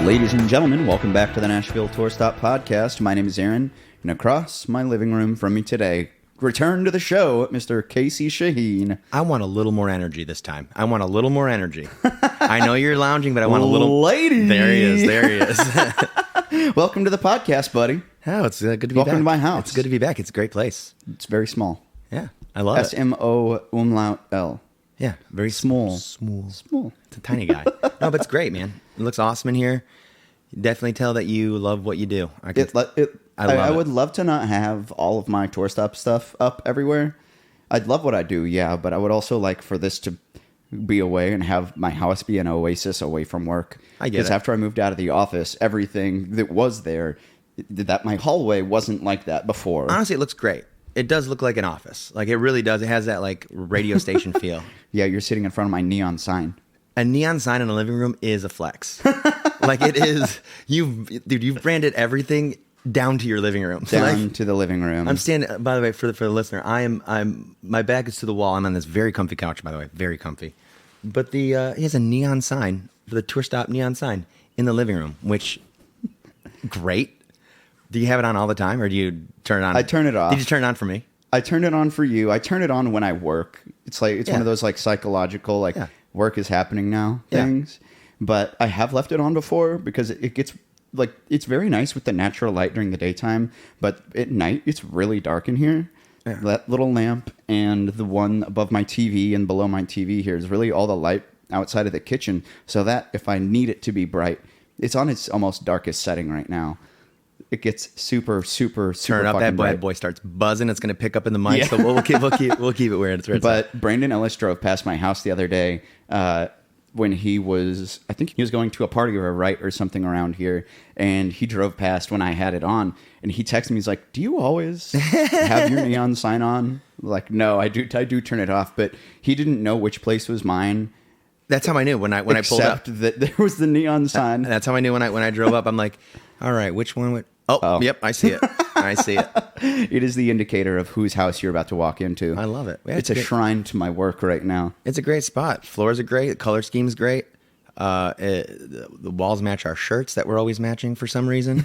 Ladies and gentlemen, welcome back to the Nashville Tour Stop Podcast. My name is Aaron, and across my living room from me today, return to the show, Mr. Casey Chahine. I want a little more energy this time. I want a little more energy. I know you're lounging, but I want a little... Lady! There he is. Welcome to the podcast, buddy. Oh, it's good to be back. Welcome to my house. It's good to be back. It's a great place. It's very small. Yeah, I love it. S-M-O umlaut L. Yeah, very Small. Small. It's a tiny guy. No, but it's great, man. It looks awesome in here. You definitely tell that you love what you do. I would love to not have all of my tour stop stuff up everywhere. I'd love what I do, yeah, but I would also like for this to be away and have my house be an oasis away from work. I get it. Because after I moved out of the office, everything that was there, that my hallway wasn't like that before. Honestly, it looks great. It does look like an office. Like, it really does. It has that, like, radio station feel. Yeah, you're sitting in front of my neon sign. A neon sign in a living room is a flex. Like, it is. You've branded everything down to your living room. Down to the living room. I'm standing, by the way, for the listener, my back is to the wall. I'm on this very comfy couch, by the way, very comfy. But he has a neon sign, the tour stop neon sign in the living room, which, great. Do you have it on all the time, or do you turn it on? I turn it off. Did you turn it on for me? I turn it on for you. I turn it on when I work. It's one of those like psychological, like work is happening now things. But I have left it on before because it gets like, it's very nice with the natural light during the daytime, but at night it's really dark in here. Yeah. That little lamp and the one above my TV and below my TV here is really all the light outside of the kitchen. So that if I need it to be bright, it's on its almost darkest setting right now. It gets super Turn it up. That bad boy starts buzzing. It's going to pick up in the mic. Yeah. So we'll keep it where it's. But Brandon Ellis drove past my house the other day when he was, I think he was going to a party or a rite or something around here, and he drove past when I had it on, and he texted me. He's like, "Do you always have your neon sign on?" Like, no, I do turn it off. But he didn't know which place was mine. That's how I knew when I pulled up. Except that there was the neon sign. That's how I knew when I drove up. I'm like, all right, which one would? Oh, yep, I see it. I see it. It is the indicator of whose house you're about to walk into. I love it. It's a shrine to my work right now. It's a great spot. Floors are great. The color scheme's great. The walls match our shirts that we're always matching for some reason.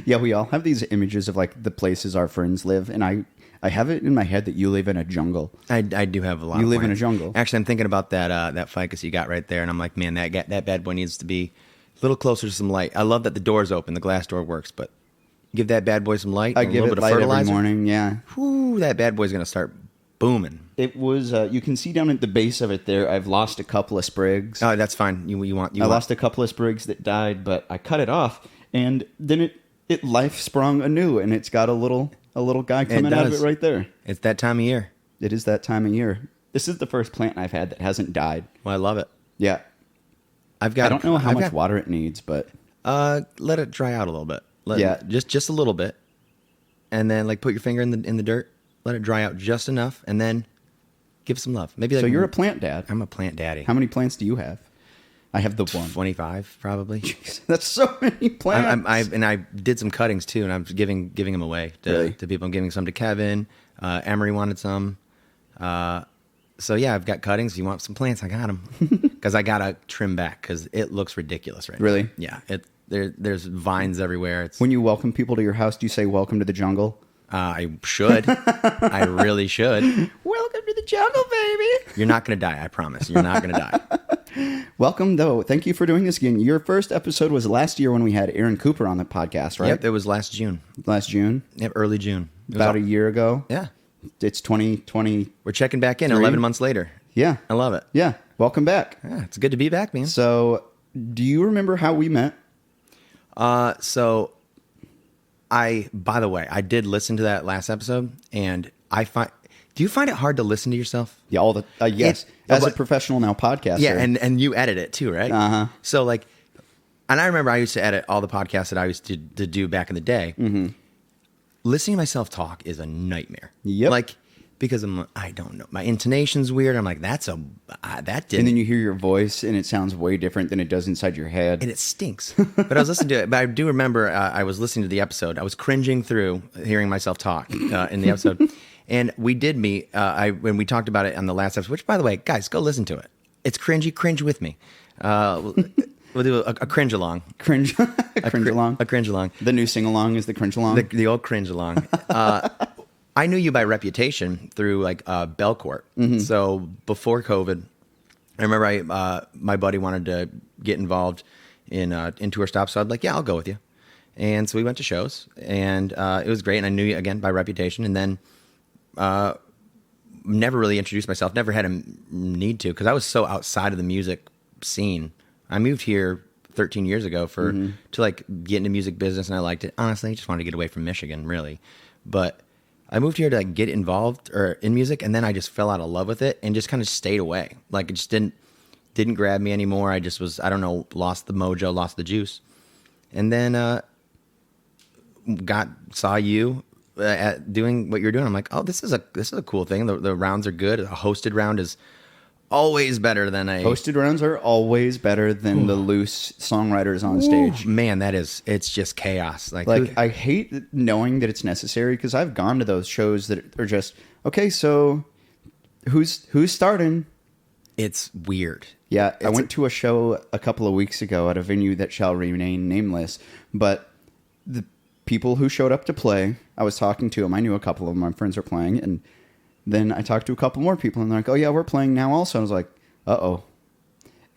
Yeah, we all have these images of like the places our friends live, and I have it in my head that you live in a jungle. I do have a lot. You live in a jungle. Actually, I'm thinking about that ficus you got right there, and I'm like, man, that bad boy needs to be a little closer to some light. I love that the door's open, the glass door works, but give that bad boy some light. I give it light every morning. Yeah. Whew, that bad boy's gonna start booming. It was. You can see down at the base of it there. I've lost a couple of sprigs. Oh, that's fine. I lost a couple of sprigs that died, but I cut it off, and then it life sprung anew, and it's got a little guy coming out of it right there. It's that time of year. It is that time of year. This is the first plant I've had that hasn't died. Well, I love it. Yeah. I don't know how much water it needs, but let it dry out a little bit. Just a little bit, and then like put your finger in the dirt, let it dry out just enough, and then give some love. Maybe. So you're a plant dad. I'm a plant daddy. How many plants do you have? I have the one. 25 probably. Jeez, that's so many plants. I did some cuttings too, and I'm giving them away to people. I'm giving some to Kevin. Emery wanted some. So yeah, I've got cuttings. If you want some plants, I got them. Because I gotta trim back because it looks ridiculous right now. Really? Yeah. There's vines everywhere. When you welcome people to your house, do you say "Welcome to the jungle"? I should. I really should. Welcome to the jungle, baby. You're not gonna die. I promise. You're not gonna die. Welcome, though. Thank you for doing this again. Your first episode was last year when we had Aaron Cooper on the podcast, right? Yep, it was last June. Last June? Yep, early June. About a year ago? Yeah. It's 2020. We're checking back in 11 months later. Yeah. I love it. Yeah. Welcome back. Yeah, it's good to be back, man. So, do you remember how we met? By the way, I did listen to that last episode, and do you find it hard to listen to yourself? Yeah, yes. As a professional now podcaster. Yeah, and you edit it too, right? Uh-huh. So and I remember I used to edit all the podcasts that I used to do back in the day. Mm-hmm. Listening to myself talk is a nightmare. Yep. Because I don't know. My intonation's weird. I'm like, that didn't. And then you hear your voice, and it sounds way different than it does inside your head. And it stinks. But I was listening to it. But I do remember I was listening to the episode. I was cringing through hearing myself talk in the episode. And we did meet when we talked about it on the last episode, which, by the way, guys, go listen to it. It's cringy. Cringe with me. We'll do a cringe along. Cringe, cringe along. A cringe along. The new sing along is the cringe along. The old cringe along. I knew you by reputation through like Belcourt. Mm-hmm. So before COVID, I remember my buddy wanted to get involved in tour stops. So I'd like, yeah, I'll go with you. And so we went to shows, and it was great. And I knew you again by reputation. And then never really introduced myself. Never had a need to, because I was so outside of the music scene. I moved here 13 years ago to like get into music business, and I liked it. Honestly, I just wanted to get away from Michigan, really. But I moved here to like get involved in music, and then I just fell out of love with it and just kind of stayed away. Like it just didn't grab me anymore. I just was, I don't know, lost the mojo, lost the juice. And then saw you at doing what you're doing. I'm like, oh, this is a cool thing. The rounds are good. A hosted round is always better than hosted rounds are always better than the loose songwriters on stage. Man, it's just chaos. Like I hate knowing that it's necessary, because I've gone to those shows that are just, okay, so who's starting? It's weird. Yeah, I went to a show a couple of weeks ago at a venue that shall remain nameless, but the people who showed up to play, I was talking to them. I knew a couple of them. My friends were playing, and then I talked to a couple more people, and they're like, oh, yeah, we're playing now also. I was like, uh-oh.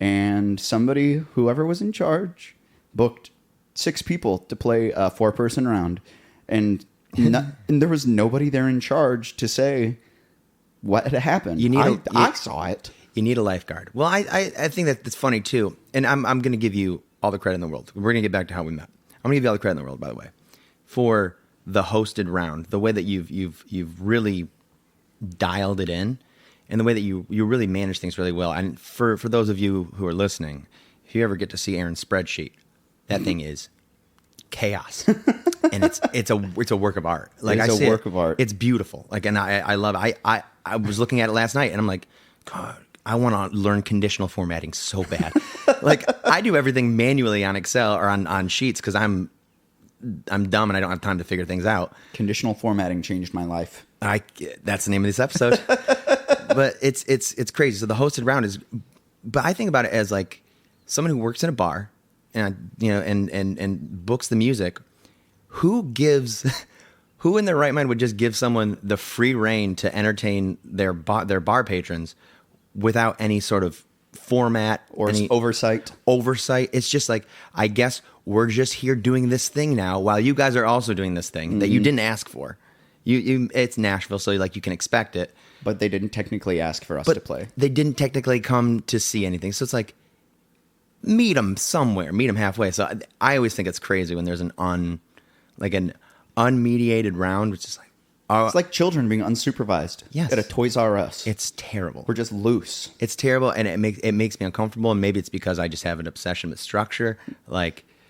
And whoever was in charge, booked 6 people to play a 4-person round. And there was nobody there in charge to say what had happened. I saw it. You need a lifeguard. Well, I think that's funny, too. And I'm going to give you all the credit in the world. We're going to get back to how we met. I'm going to give you all the credit in the world, by the way, for the hosted round, the way that you've really dialed it in, and the way that you really manage things really well. And for those of you who are listening, if you ever get to see Aaron's spreadsheet, that thing is chaos. And it's a work of art. Like it's a work of art. It's beautiful. Like, and I love it. I was looking at it last night, and I'm like, God, I want to learn conditional formatting so bad. Like, I do everything manually on Excel or on sheets because I'm dumb and I don't have time to figure things out. Conditional formatting changed my life. That's the name of this episode. But it's crazy. So the hosted round is, but I think about it as like someone who works in a bar and and books the music. Who in their right mind would just give someone the free reign to entertain their bar patrons without any sort of format or any oversight? It's just like, I guess we're just here doing this thing now while you guys are also doing this thing that you didn't ask for. It's Nashville, so like you can expect it. But they didn't technically ask for us to play. They didn't technically come to see anything. So it's like, meet them somewhere, meet them halfway. So I always think it's crazy when there's an unmediated round, which is like, it's like children being unsupervised at a Toys R Us. It's terrible. We're just loose. It's terrible, and it makes me uncomfortable. And maybe it's because I just have an obsession with structure.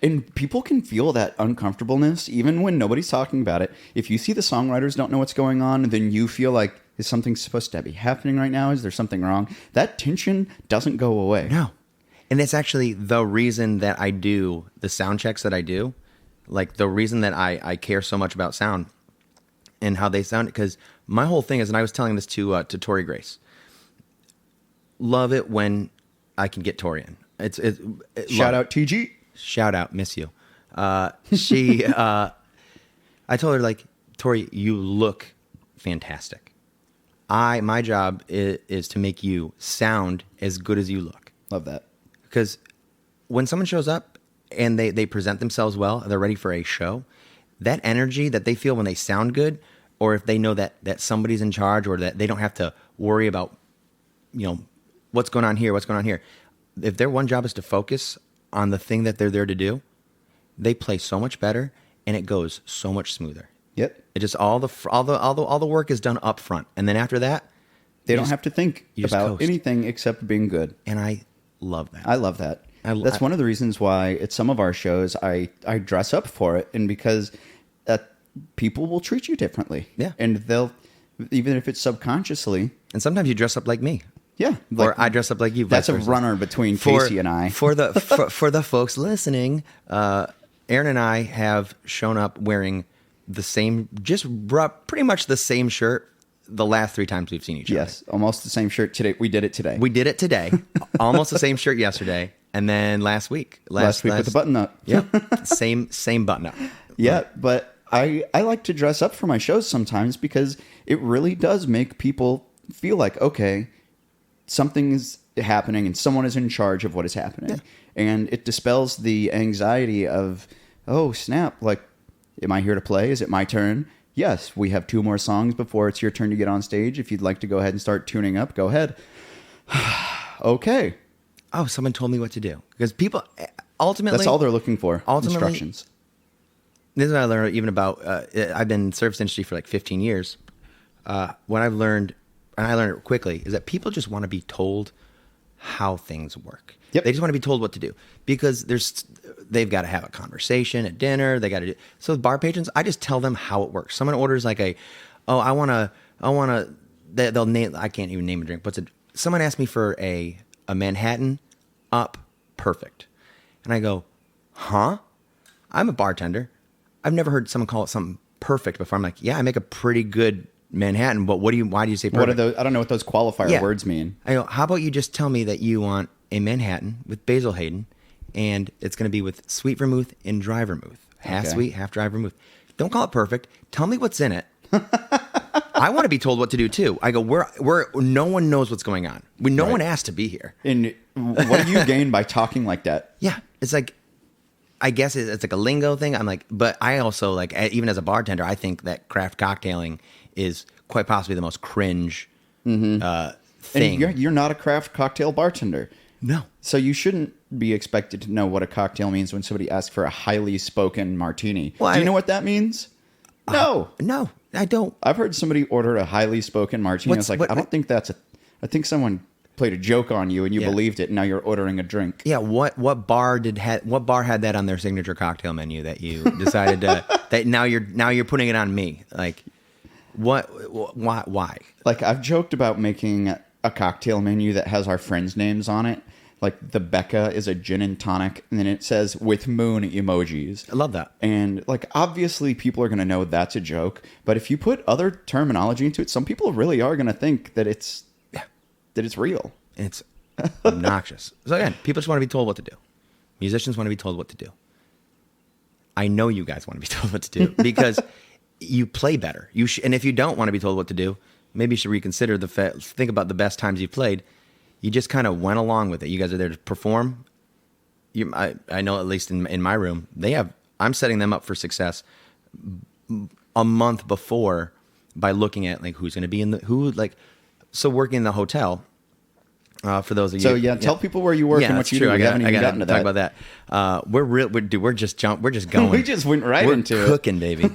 And people can feel that uncomfortableness even when nobody's talking about it. If you see the songwriters don't know what's going on, then you feel like, is something supposed to be happening right now? Is there something wrong? That tension doesn't go away. No. And it's actually the reason that I do the sound checks that I do. Like the reason that I care so much about sound and how they sound. Because my whole thing is, and I was telling this to Tori Grace, love it when I can get Tori in. Shout out TG. Shout out, miss you. I told her, like, Tori, you look fantastic. My job is to make you sound as good as you look. Love that. Because when someone shows up and they present themselves well, they're ready for a show, that energy that they feel when they sound good, or if they know that somebody's in charge, or that they don't have to worry about, what's going on here. If their one job is to focus on the thing that they're there to do, they play so much better, and it goes so much smoother. Yep. It just all the work is done up front, and then after that, they don't have to think about anything except being good. And I love that. I love that. That's one of the reasons why at some of our shows I dress up for it, and because people will treat you differently. Yeah. And they'll, even if it's subconsciously. And sometimes you dress up like me. Yeah. Or I dress up like you. That's a runner between Casey and I. For the folks listening, Aaron and I have shown up wearing the same, pretty much the same shirt the last 3 times we've seen each other. Yes, almost the same shirt today. We did it today. Almost the same shirt yesterday. And then last week with the button up. Yep. same button up. Yeah, but I like to dress up for my shows sometimes because it really does make people feel like, okay, something is happening and someone is in charge of what is happening. Yeah. And it dispels the anxiety of, oh, snap, like, am I here to play? Is it my turn? Yes, we have 2 more songs before it's your turn to get on stage. If you'd like to go ahead and start tuning up, go ahead. Okay. Oh, someone told me what to do. Because people, ultimately... That's all they're looking for, instructions. This is what I learned even about... I've been in the service industry for like 15 years. What I've learned, and I learned it quickly, is that people just want to be told how things work. Yep. They just want to be told what to do. Because they've got to have a conversation at dinner. They got to do... So with bar patrons, I just tell them how it works. Someone orders like I want to... They'll name... I can't even name a drink. Someone asked me for a Manhattan up perfect. And I go, huh? I'm a bartender. I've never heard someone call it something perfect before. I'm like, yeah, I make a pretty good Manhattan, but why do you say perfect? What are those? I don't know what those qualifier words mean. I go, how about you just tell me that you want a Manhattan with Basil Hayden, and it's going to be with sweet vermouth and dry vermouth. Half sweet, half dry vermouth. Don't call it perfect. Tell me what's in it. I want to be told what to do too. I go, no one knows what's going on. No one asked to be here. And what do you gain by talking like that? Yeah. It's like, I guess it's like a lingo thing. I'm like, but I also like, even as a bartender, I think that craft cocktailing is quite possibly the most cringe thing. And you're not a craft cocktail bartender. No. So you shouldn't be expected to know what a cocktail means when somebody asks for a highly spoken martini. Well, do you know what that means? No. No, I don't. I've heard somebody order a highly spoken martini. I was like, I don't think that's I think someone played a joke on you and you believed it, and now you're ordering a drink. Yeah, what bar had that on their signature cocktail menu that you decided to that now you're putting it on me? Like, why? Like, I've joked about making a cocktail menu that has our friends' names on it. Like, the Becca is a gin and tonic, and then it says with moon emojis. I love that. And, like, obviously people are going to know that's a joke, but if you put other terminology into it, some people really are going to think that it's real. It's obnoxious. So again, people just want to be told what to do. Musicians want to be told what to do. I know you guys want to be told what to do because you play better. And if you don't want to be told what to do, maybe you should reconsider think about the best times you played. You just kind of went along with it. You guys are there to perform. I know, at least in my room, I'm setting them up for success a month before by looking at like who's going to be so working in the hotel. For those of you, tell people where you work and what you do. I haven't even gotten to that. Talk about that. We're just going. We just went right into it. Cooking, baby.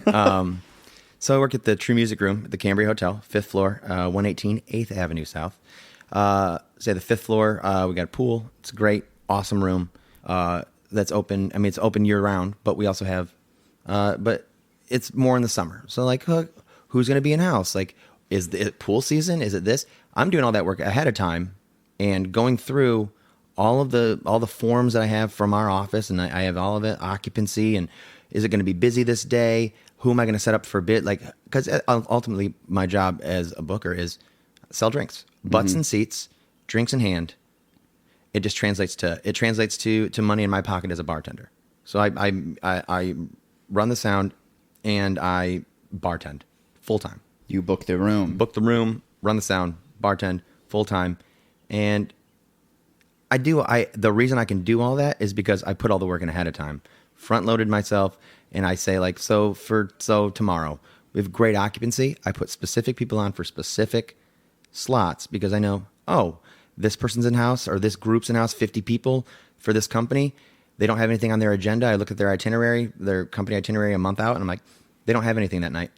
So I work at the True Music Room at the Cambria Hotel, 5th floor, 118 8th Avenue South. Say the 5th floor, we got a pool. It's a great, awesome room that's open. I mean, it's open year round, but we also have, but it's more in the summer. So like, who's going to be in house? Like, is it pool season? Is it this? I'm doing all that work ahead of time and going through all the forms that I have from our office, and I have all of it, occupancy, and is it going to be busy this day? Who am I going to set up for a bit? Like, because ultimately my job as a booker is sell drinks, butts and seats, drinks in hand. It just translates to money in my pocket as a bartender. So I run the sound and I bartend full time. You book the room, run the sound, bartend full time, and the reason I can do all that is because I put all the work in ahead of time, front loaded myself, and I say like, so tomorrow we have great occupancy. I put specific people on for specific slots because I know, this person's in house or this group's in house, 50 people for this company. They don't have anything on their agenda. I look at their itinerary, their company itinerary a month out, and I'm like, they don't have anything that night.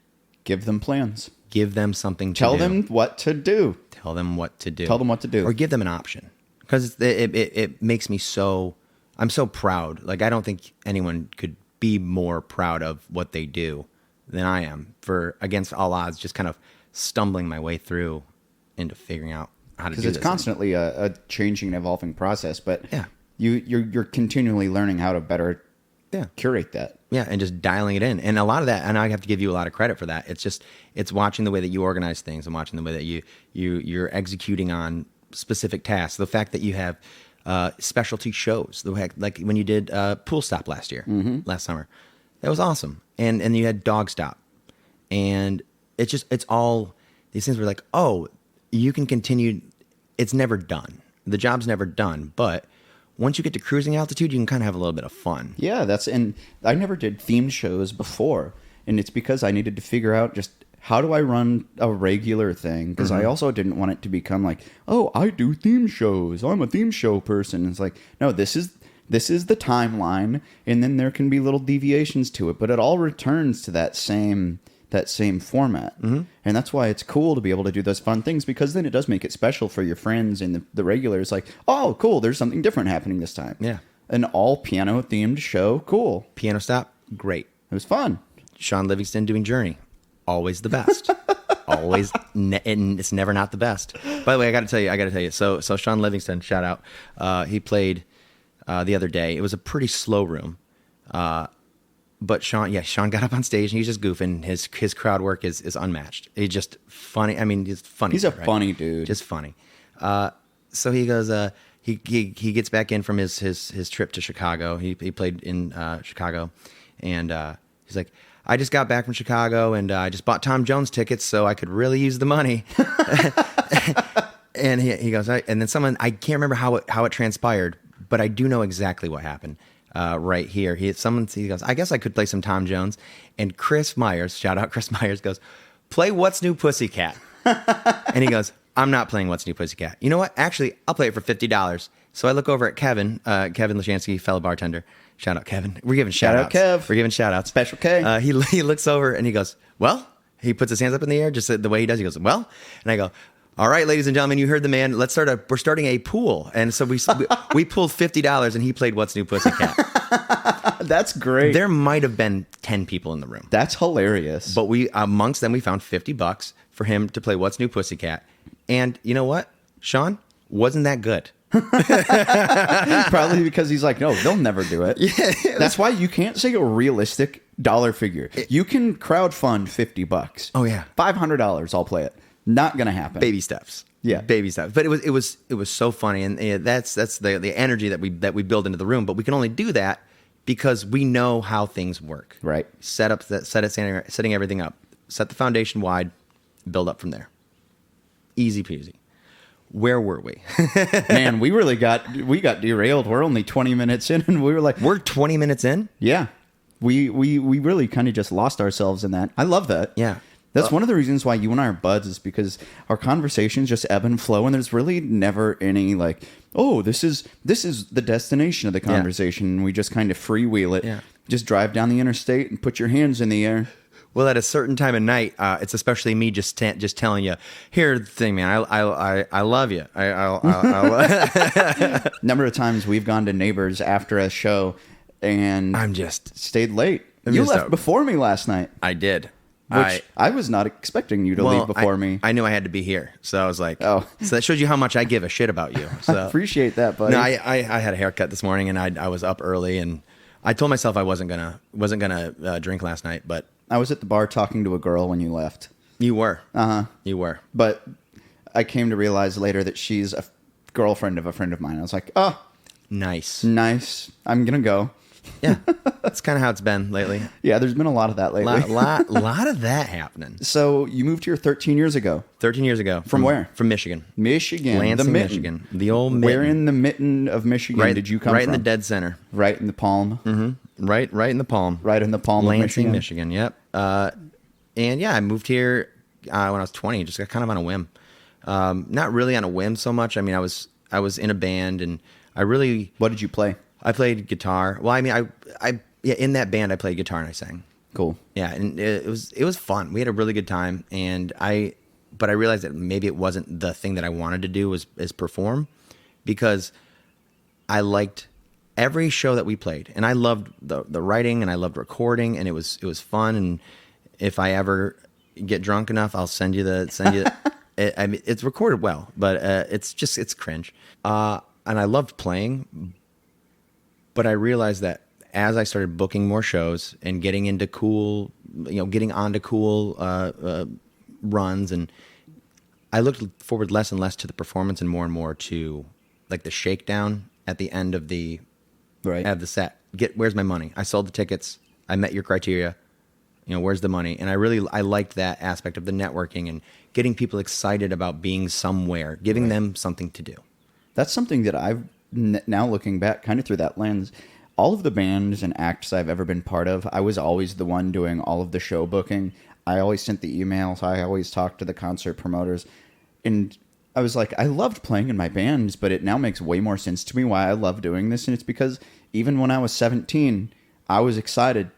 Give them plans. Give them something to do. Tell them what to do. Tell them what to do. Or give them an option. Because it makes me I'm so proud. Like, I don't think anyone could be more proud of what they do than I am for, against all odds, just kind of stumbling my way through into figuring out how to do this. Because it's constantly a changing and evolving process, but you're continually learning how to better curate that. Yeah, and just dialing it in. And a lot of that, and I have to give you a lot of credit for that. It's watching the way that you organize things and watching the way that you're executing on specific tasks. The fact that you have specialty shows. Like when you did Pool Stop last summer. That was awesome. And you had Dog Stop. And it's all these things were like, oh, you can continue. It's never done. The job's never done. But once you get to cruising altitude, you can kind of have a little bit of fun. Yeah, and I never did themed shows before. And it's because I needed to figure out just how do I run a regular thing? Because I also didn't want it to become like, oh, I do theme shows. I'm a theme show person. It's like, no, this is the timeline, and then there can be little deviations to it, but it all returns to that same format. And that's why it's cool to be able to do those fun things, because then it does make it special for your friends and the regulars. Like, oh, cool, there's something different happening this time. Yeah. An all piano themed show, cool. Piano Stop, great. It was fun. Sean Livingston doing Journey, always the best. Always, and it's never not the best. By the way, I got to tell you. So Sean Livingston, shout out. He played the other day. It was a pretty slow room, but Sean got up on stage and he's just goofing. His crowd work is unmatched. He's just funny. I mean, he's funny. He's a funny dude. Just funny. So he goes. He gets back in from his trip to Chicago. He played in Chicago, and he's like, I just got back from Chicago and I just bought Tom Jones tickets so I could really use the money. And he goes, and then someone, I can't remember how it transpired, but I do know exactly what happened right here. He goes, I guess I could play some Tom Jones. And Chris Myers, shout out Chris Myers, goes, play What's New Pussycat. And he goes, I'm not playing What's New Pussycat. You know what? Actually, I'll play it for $50. So I look over at Kevin Lashansky, fellow bartender. Shout out, Kevin. We're giving shout outs. Shout out, Kev. We're giving shout outs. Special K. He looks over and he goes, well, he puts his hands up in the air, just the way he does. He goes, well, and I go, all right, ladies and gentlemen, you heard the man. We're starting a pool. And so we pulled $50 and he played What's New Pussycat. That's great. There might have been 10 people in the room. That's hilarious. But amongst them, we found $50 for him to play What's New Pussycat. And you know what, Sean? Wasn't that good. Probably because he's like, no, they'll never do it. Yeah, that's why you can't say a realistic dollar figure. You can crowdfund $50. Oh yeah, $500. I'll play it. Not gonna happen. Baby steps. Yeah, baby steps. But it was so funny, and that's the energy that we build into the room. But we can only do that because we know how things work. Right. Setting everything up. Set the foundation wide. Build up from there. Easy peasy. Where were we? Man, we got derailed. We're only 20 minutes in, and we were like, we're 20 minutes in? Yeah. We really kind of just lost ourselves in that. I love that. Yeah. That's one of the reasons why you and I are buds, is because our conversations just ebb and flow, and there's really never any like, oh, this is the destination of the conversation. Yeah. We just kind of freewheel it. Yeah. Just drive down the interstate and put your hands in the air. Well, at a certain time of night, it's especially me just telling you, here's the thing, man. I love you. Number of times we've gone to Neighbors after a show, and I'm just stayed late. You left before me last night. I did. Which I was not expecting you to leave before me. I knew I had to be here, so I was like, oh. So that shows you how much I give a shit about you. So. I appreciate that, buddy. No, I had a haircut this morning, and I was up early, and I told myself I wasn't gonna drink last night, but. I was at the bar talking to a girl when you left. You were. Uh-huh. You were. But I came to realize later that she's a girlfriend of a friend of mine. I was like, oh. Nice. I'm going to go. Yeah. That's kind of how it's been lately. Yeah, there's been a lot of that lately. Lot of that happening. So you moved here 13 years ago. 13 years ago. From where? From Michigan. Lansing, Michigan. The old mitten. Where in the mitten of Michigan did you come from? Right in the dead center. Right in the palm? Mm-hmm. Right in the palm. Right in the palm of Michigan. Yep. And yeah, I moved here when I was 20, just kind of on a whim. Not really on a whim so much. I mean, I was in a band, and I really... What did you play? I played guitar. Well, I mean, in that band, I played guitar and I sang. Cool. Yeah, and it was fun. We had a really good time, but I realized that maybe it wasn't the thing that I wanted to do is perform, because I liked every show that we played, and I loved the writing, and I loved recording, and it was fun. And if I ever get drunk enough, I'll send you I mean, it's recorded well, but it's cringe. And I loved playing, but I realized that as I started booking more shows and getting onto cool runs, and I looked forward less and less to the performance and more to like the shakedown at the end of the Right. Where's my money? I sold the tickets. I met your criteria. Where's the money? And I liked that aspect of the networking and getting people excited about being somewhere, giving them something to do. That's something that I've now looking back kind of through that lens. All of the bands and acts I've ever been part of, I was always the one doing all of the show booking. I always sent the emails. I always talked to the concert promoters. And I was like, I loved playing in my bands, but it now makes way more sense to me why I love doing this. And it's because even when I was 17, I was excited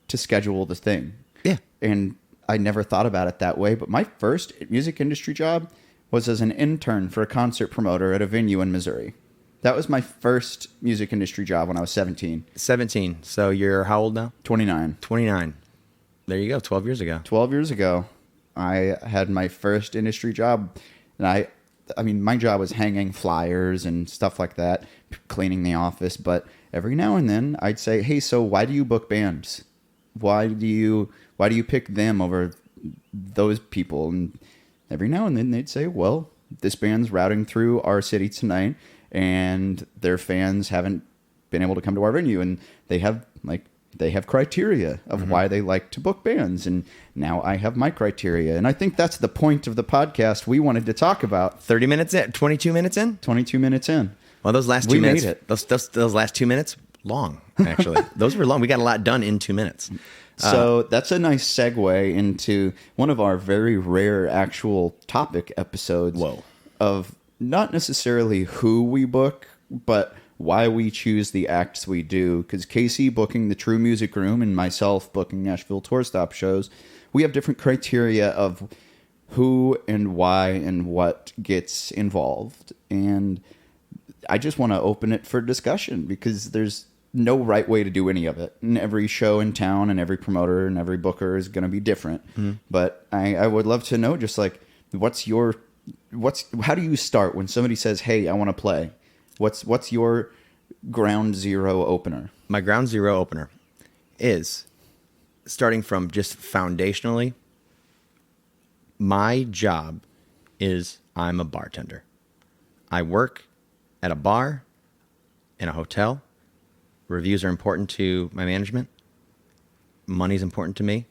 to schedule the thing. Yeah. And I never thought about it that way. But my first music industry job was as an intern for a concert promoter at a venue in Missouri. That was my first music industry job when I was 17. 17. So you're how old now? 29. 29. There you go. 12 years ago. 12 years ago, I had my first industry job. And I mean, my job was hanging flyers and stuff like that, cleaning the office. But every now and then I'd say, hey, so why do you book bands? Why do you pick them over those people? And every now and then they'd say, well, this band's routing through our city tonight and their fans haven't been able to come to our venue, and they have criteria of why they like to book bands. And now I have my criteria. And I think that's the point of the podcast we wanted to talk about. 30 minutes in, 22 minutes in? 22 minutes in. Well, those last 2 minutes, made it. Those last 2 minutes, long, actually. Those were long. We got a lot done in 2 minutes. So that's a nice segue into one of our very rare actual topic episodes. Whoa. Of not necessarily who we book, but why we choose the acts we do. Because Casey booking the True Music Room and myself booking Nashville Tour Stop shows, we have different criteria of who and why and what gets involved. And I just want to open it for discussion because there's no right way to do any of it. And every show in town and every promoter and every booker is going to be different. Mm-hmm. But I would love to know just like, how do you start when somebody says, hey, I want to play? What's your ground zero opener? My ground zero opener is starting from just foundationally. My job is I'm a bartender. I work at a bar, in a hotel. Reviews are important to my management. Money's important to me.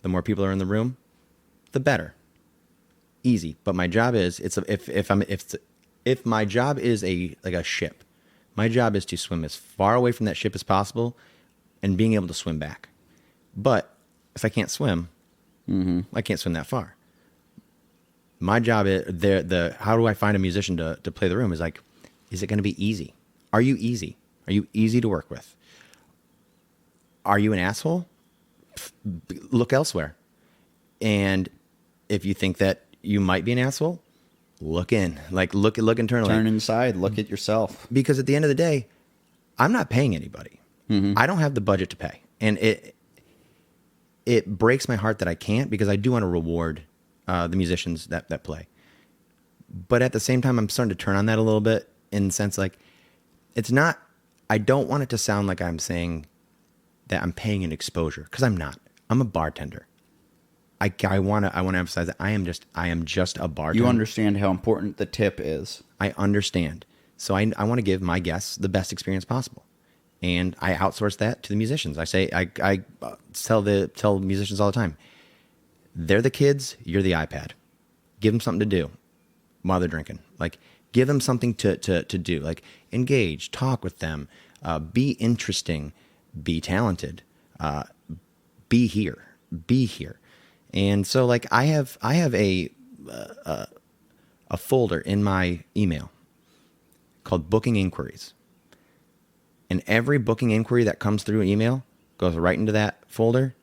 The more people are in the room, the better. Easy. But my job is if my job is like a ship, my job is to swim as far away from that ship as possible and being able to swim back. But if I can't swim, I can't swim that far. My job is how do I find a musician to play the room is like, is it going to be easy? Are you easy? Are you easy to work with? Are you an asshole? Look elsewhere. And if you think that you might be an asshole, look internally. Turn inside, look at yourself. Because at the end of the day, I'm not paying anybody. I don't have the budget to pay. And it breaks my heart that I can't, because I do want to reward the musicians that play. But at the same time, I'm starting to turn on that a little bit, in the sense like, I don't want it to sound like I'm saying that I'm paying an exposure, because I'm not. I'm a bartender. I want to emphasize that I am just a bartender. You understand how important the tip is. I understand. So I want to give my guests the best experience possible. And I outsource that to the musicians. I say, I tell musicians all the time, they're the kids, you're the iPad. Give them something to do while they're drinking. Like, give them something to do. Like, engage, talk with them, be interesting, be talented, be here. And so, like, I have a folder in my email called booking inquiries. And every booking inquiry that comes through an email goes right into that folder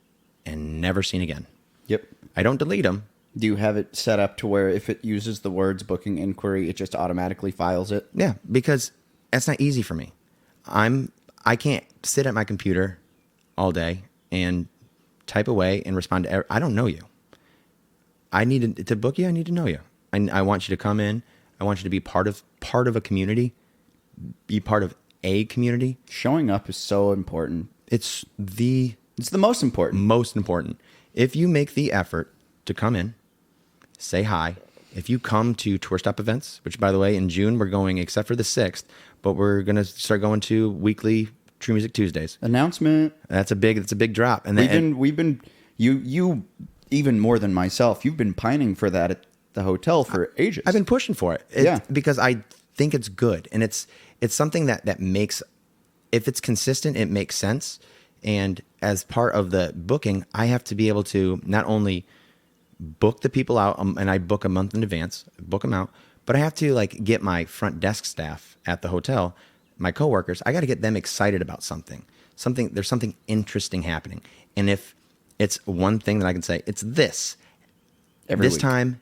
and never seen again. Yep. I don't delete them. Do you have it set up to where if it uses the words booking inquiry, it just automatically files it? Yeah, because that's not easy for me. I can't sit at my computer all day and type away and respond to I don't know you. I need to book you. I need to know you. I want you to come in. I want you to be part of a community, be part of a community. Showing up is so important. It's the most important. Most important. If you make the effort to come in, say hi, if you come to tour stop events, which by the way, in June we're going, except for the 6th, but we're going to start going to weekly True Music Tuesdays. Announcement. That's a big drop. And we've been you even more than myself. You've been pining for that at the hotel for ages. I've been pushing for it. Because I think it's good, and it's something that makes, if it's consistent, it makes sense. And as part of the booking, I have to be able to not only book the people out, and I book a month in advance, book them out, but I have to like get my front desk staff at the hotel, my coworkers, I got to get them excited about something. There's something interesting happening. And if it's one thing that I can say, it's this time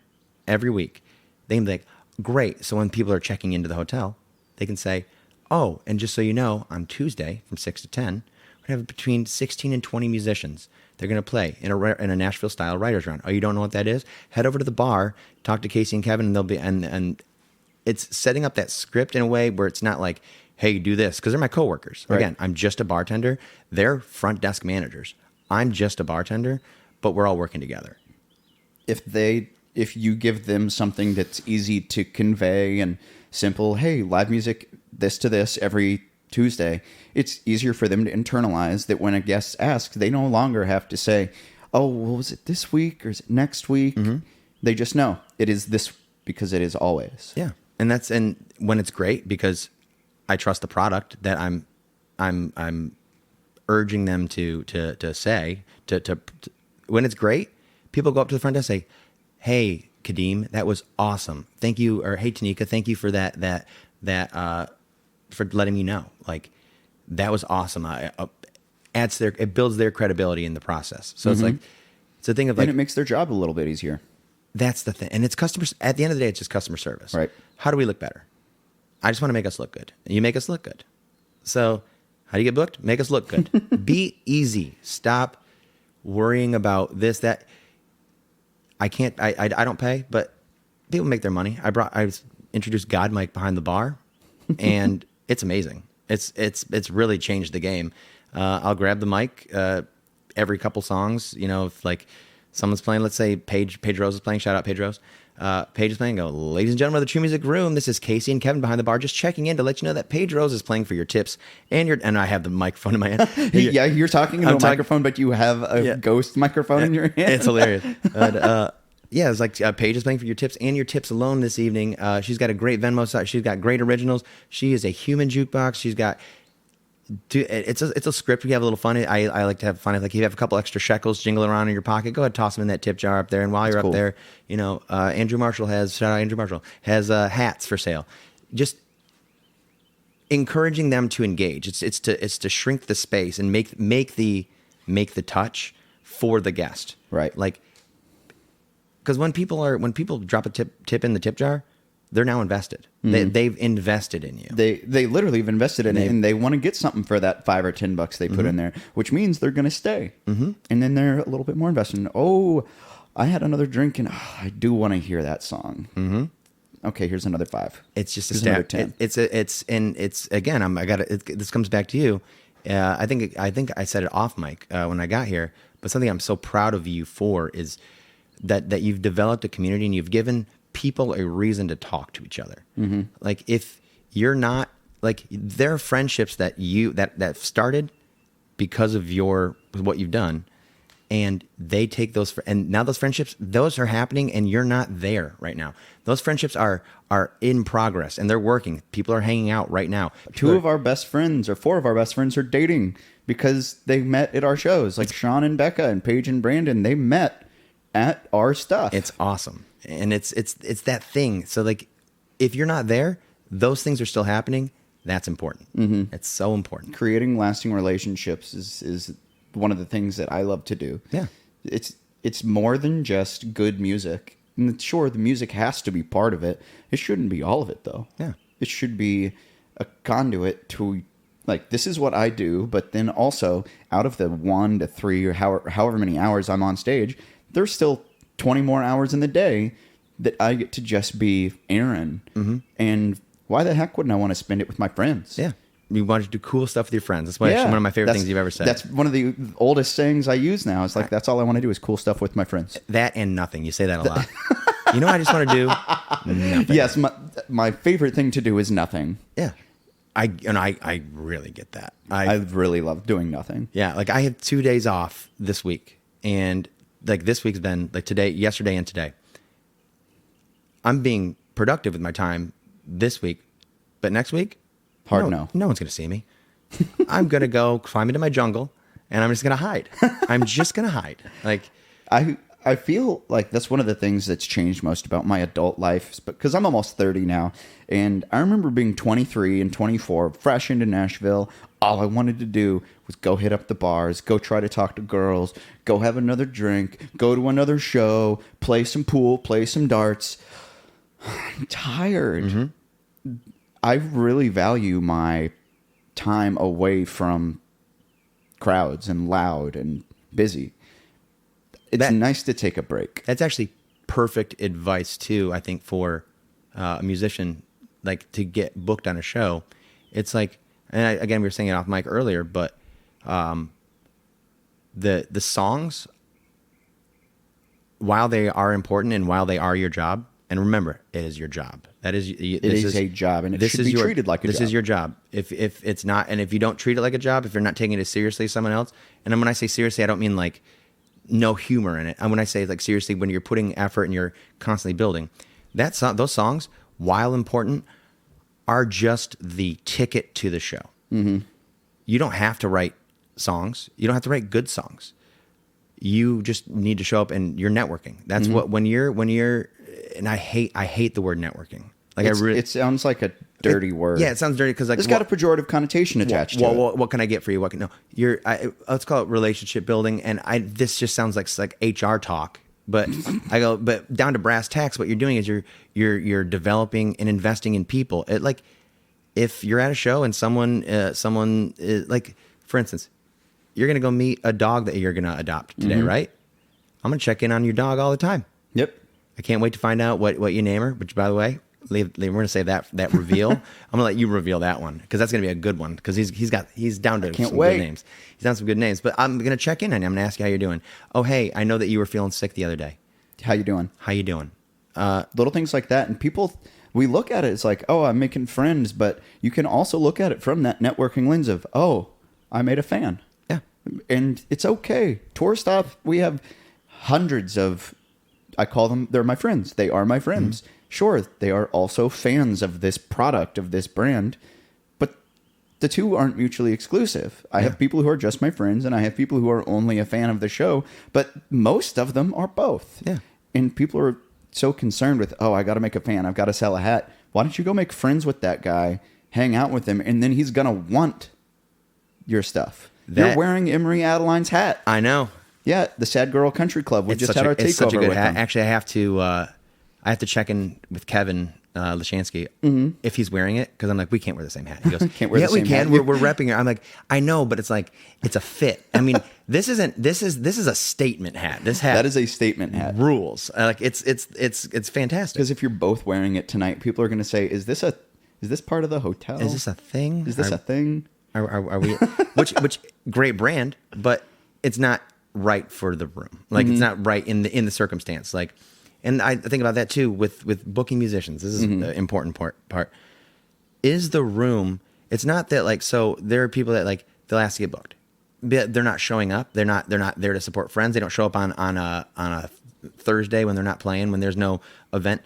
every week, they can be like, great. So when people are checking into the hotel, they can say, oh, and just so you know, on Tuesday from 6 to 10, we're going to have between 16 and 20 musicians. They're going to play in a Nashville-style writers' round. Oh, you don't know what that is? Head over to the bar, talk to Casey and Kevin, and they'll be and it's setting up that script in a way where it's not like, hey, do this, because they're my coworkers. Right. Again, I'm just a bartender. They're front desk managers. I'm just a bartender, but we're all working together. If you give them something that's easy to convey and simple, hey, live music, this to this every Tuesday, it's easier for them to internalize that when a guest asks, they no longer have to say, oh, well, was it this week or is it next week? Mm-hmm. They just know it is this because it is always. Yeah. And when it's great, because I trust the product that I'm urging them to say when it's great, people go up to the front desk and say, hey, Kadeem, that was awesome. Thank you. Or hey, Tanika, thank you for that for letting me know. Like, that was awesome. It builds their credibility in the process. So it's like, it's a thing of like, and it makes their job a little bit easier. That's the thing. And it's customers. At the end of the day, it's just customer service. Right. How do we look better? I just want to make us look good. You make us look good. So how do you get booked? Make us look good. Be easy. Stop worrying about this, that. I don't pay, but people make their money. I introduced God Mike behind the bar, and it's amazing. It's really changed the game. I'll grab the mic every couple songs. You know, if like someone's playing, let's say Paige Rose is playing. Shout out Paige Rose. Paige is playing. Go, ladies and gentlemen of the True Music Room. This is Casey and Kevin behind the bar, just checking in to let you know that Paige Rose is playing for your tips and I have the microphone in my hand. Yeah, you're talking into a microphone, but you have a ghost microphone in your hand. It's hilarious. Yeah, it's like Paige is playing for your tips and your tips alone this evening. She's got a great Venmo site. She's got great originals. She is a human jukebox. She's got. It's a script. We have a little fun. I like to have fun. Like, if you have a couple extra shekels jingling around in your pocket, go ahead, toss them in that tip jar up there. And while you're up there, you know, Andrew Marshall has hats for sale. Just encouraging them to engage. It's to shrink the space and make the touch for the guest. Right. Like, because when people drop a tip in the tip jar, they're now invested. They've invested in you. They literally have invested in it, and they want to get something for that $5 or $10 they put in there, which means they're going to stay. Mm-hmm. And then they're a little bit more invested in, oh, I had another drink, and I do want to hear that song. Mm-hmm. Okay, here's another $5. It's just another 10. It's again. This comes back to you. I think I said it off mic when I got here, but something I'm so proud of you for is that you've developed a community and you've given people a reason to talk to each other. Mm-hmm. Like, if you're not, like, there are friendships that started because of what you've done, and they take those, and now those friendships, those are happening, and you're not there right now. Those friendships are in progress, and they're working. People are hanging out right now. 4 of our best friends are dating because they met at our shows. Like Sean and Becca and Paige and Brandon, they met at our stuff. It's awesome. And it's that thing. So, like, if you're not there, those things are still happening. That's important. Mm-hmm. It's so important. Creating lasting relationships is one of the things that I love to do. Yeah. It's more than just good music. And sure, the music has to be part of it. It shouldn't be all of it, though. Yeah. It should be a conduit to, like, this is what I do, but then also out of the 1 to 3 or however many hours I'm on stage, there's still 20 more hours in the day that I get to just be Aaron. Mm-hmm. And why the heck wouldn't I want to spend it with my friends? Yeah. You want to do cool stuff with your friends. That's one of my favorite things you've ever said. That's one of the oldest sayings I use now. It's like, that's all I want to do is cool stuff with my friends. That and nothing. You say that a lot. You know what I just want to do? Nothing. Yes, my favorite thing to do is nothing. Yeah. I really get that. I really love doing nothing. Yeah, like I have 2 days off this week, and like this week's been like yesterday and today. I'm being productive with my time this week, but next week, no one's gonna see me. I'm gonna go climb into my jungle, and I'm just gonna hide. I'm just gonna hide. Like I feel like that's one of the things that's changed most about my adult life, because I'm almost 30 now, and I remember being 23 and 24, fresh into Nashville. All I wanted to do was go hit up the bars, go try to talk to girls, go have another drink, go to another show, play some pool, play some darts. I'm tired. Mm-hmm. I really value my time away from crowds and loud and busy. It's nice to take a break. That's actually perfect advice too, I think, for a musician, like to get booked on a show. It's like, and again, we were saying it off mic earlier, but the songs, while they are important and while they are your job, and remember, it is your job. It is a job, and it should be treated like a job. This is your job. If it's not, and if you don't treat it like a job, if you're not taking it as seriously as someone else, and then when I say seriously, I don't mean like no humor in it. And when I say like seriously, when you're putting effort and you're constantly building, those songs, while important, are just the ticket to the show. Mm-hmm. You don't have to write songs. You don't have to write good songs. You just need to show up, and you're networking. That's what when you're. And I hate the word networking. Like it sounds like a dirty word. Yeah, it sounds dirty because like it's got a pejorative connotation attached to it. What can I get for you? Let's call it relationship building. And this just sounds like HR talk. But but down to brass tacks, what you're doing is you're developing and investing in people. Like if you're at a show and someone is, like, for instance, you're gonna go meet a dog that you're gonna adopt today, right? I'm gonna check in on your dog all the time. Yep. I can't wait to find out what you name her, which, by the way, we're going to save that reveal. I'm going to let you reveal that one, because that's going to be a good one, because he's down to some good names. He's down some good names. But I'm going to check in on you. I'm going to ask you how you're doing. Oh, hey, I know that you were feeling sick the other day. How you doing? Little things like that. And people, we look at it as like, oh, I'm making friends. But you can also look at it from that networking lens of, oh, I made a fan. Yeah. And it's okay. Tour stop, we have hundreds of... I call them, they're my friends. They are my friends. Mm-hmm. Sure, they are also fans of this product, of this brand, but the two aren't mutually exclusive. I have people who are just my friends, and I have people who are only a fan of the show, but most of them are both. Yeah. And people are so concerned with, oh, I got to make a fan. I've got to sell a hat. Why don't you go make friends with that guy, hang out with him, and then he's going to want your stuff. You're wearing Emery Adeline's hat. I know. Yeah, the Sad Girl Country Club. We just had our takeover it's such a good with hat. them. Actually, I have to check in with Kevin Lashansky if he's wearing it, because I'm like, we can't wear the same hat. He goes, can't wear the same hat. We're repping it. I'm like, I know, but it's like, it's a fit. I mean, this is a statement hat. This hat that is a statement hat. Rules. Like it's fantastic. Because if you're both wearing it tonight, people are going to say, is this part of the hotel? Is this a thing? Is this a thing? Are we? which great brand, but it's not right for the room. Like it's not right in the circumstance. Like, and I think about that too with booking musicians. This is the important part. Is the room? It's not that, like, so there are people that, like, they'll ask to get booked, but they're not showing up. They're not there to support friends. They don't show up on a Thursday when they're not playing, when there's no event.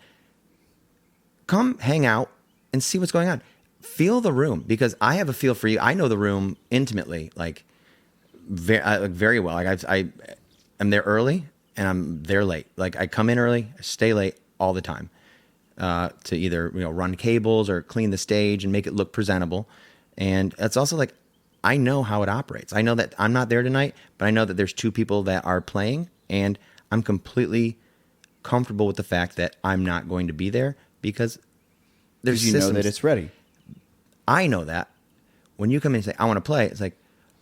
Come hang out and see what's going on. Feel the room, because I have a feel for you. I know the room intimately, like very well. Like I'm there early and I'm there late. Like I come in early, I stay late all the time, to either run cables or clean the stage and make it look presentable. And it's also like, I know how it operates. I know that I'm not there tonight, but I know that there's two people that are playing, and I'm completely comfortable with the fact that I'm not going to be there, because there's systems. You know that it's ready. I know that when you come in and say, I want to play, it's like,